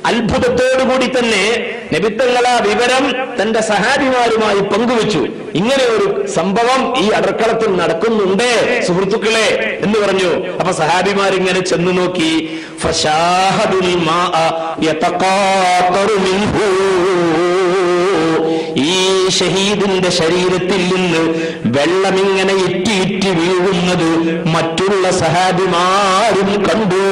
അത്ഭുതത്തോടുകൂടി തന്നെ നബിത്തങ്ങൾ ആ വിവരം തന്റെ സഹാബിമാരുമായി പങ്കുവെച്ചു. ഇങ്ങനെ ഒരു സംഭവം ഈ അടർക്കളത്തിൽ നടക്കുന്നുണ്ട് സുഹൃത്തുക്കളെ എന്ന് പറഞ്ഞു. അപ്പൊ സഹാബിമാരിങ്ങനെ ചെന്നു നോക്കി. ഈ ഷഹീദിന്റെ ശരീരത്തിൽ നിന്ന് വെള്ളമിങ്ങനെ ഇറ്റി വീഴുന്നത് മറ്റുള്ള സഹാബിമാരും കണ്ടു.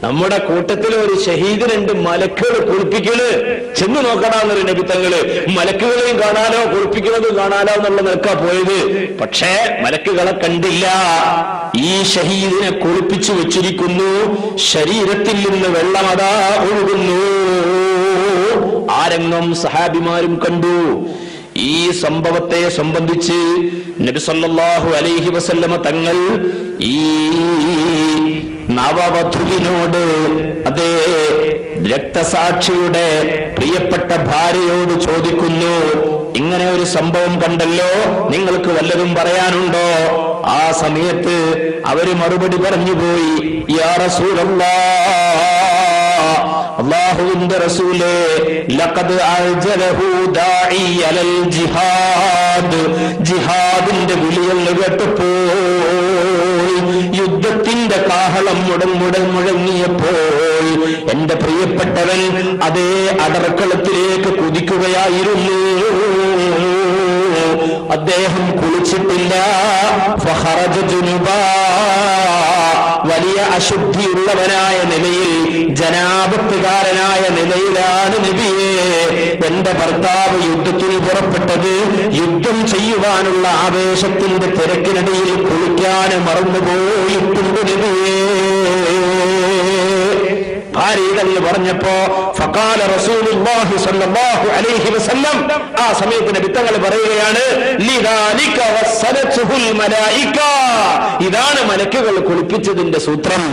നമ്മുടെ കൂട്ടത്തിൽ ഒരു ഷഹീദിനുണ്ട്, മലക്കുകൾ കുളിപ്പിക്കല്. ചെന്ന് നോക്കണമെന്നൊരു നബിത്തങ്ങള്. മലക്കുകളെയും കാണാനോ കുളിപ്പിക്കുന്നത് കാണാനോ എന്നുള്ള നിൽക്കാ പോയത്. പക്ഷേ മലക്കുകളെ കണ്ടില്ല. ഈ ഷഹീദിനെ കുളിപ്പിച്ചു വെച്ചിരിക്കുന്നു. ശരീരത്തിൽ നിന്ന് വെള്ളമതാ ഒഴുകുന്നു. ആരംഗം സഹാബിമാരും കണ്ടു. ഈ സംഭവത്തെ സംബന്ധിച്ച് നബി സല്ലല്ലാഹു അലൈഹി വസല്ലമ തങ്ങൾ ഈ നവവധുവിനോട്, അതേ രക്തസാക്ഷിയുടെ പ്രിയപ്പെട്ട ഭാര്യയോട് ചോദിക്കുന്നു, ഇങ്ങനെ ഒരു സംഭവം കണ്ടല്ലോ, നിങ്ങൾക്ക് വല്ലതും പറയാനുണ്ടോ? ആ സമയത്ത് അവര് മറുപടി പറഞ്ഞുപോയി, യാ റസൂലല്ലാഹ്, അല്ലാഹുവിന്റെ റസൂലേ, ലഖദ് അഅ്ജലഹു ദാഇ അലൽ ജിഹാദ്, ജിഹാദിന്റെ വിളിയെന്ന് കേട്ടപ്പോൾ, യുദ്ധത്തിന്റെ കാഹളം മുഴങ്ങിയപ്പോൾ എന്റെ പ്രിയപ്പെട്ടവൻ അതേ അടർക്കളത്തിലേക്ക് കുതിക്കുകയായിരുന്നു. അദ്ദേഹം കുളിച്ചിട്ടില്ല. ഫഖറജ ജുനുബാ, വലിയ അശുദ്ധിയുള്ളവനായ നിലയിൽ, ജനാപത്തുകാരനായ നിലയിലാണ് നബിയെ എന്റെ ഭർത്താവ് യുദ്ധത്തിൽ പുറപ്പെട്ടത്. യുദ്ധം ചെയ്യുവാനുള്ള ആവേശത്തിന്റെ തിരക്കിനിടയിൽ കുളിക്കാൻ മറന്നുപോയിട്ടുണ്ട് നബിയെ. ഭാര്യകൾ എന്ന് പറഞ്ഞപ്പോ ഫഖാല റസൂലുള്ളാഹി സ്വല്ലല്ലാഹു അലൈഹി വസല്ലം, ആ സമയത്ത് നബി തങ്ങൾ പറയുകയാണ്, ലിദാലിക വസ്സലത്തുൽ മലായിക, ഇതാണ് മലക്കുകൾ കുളിപ്പിച്ചതിന്റെ സൂത്രം.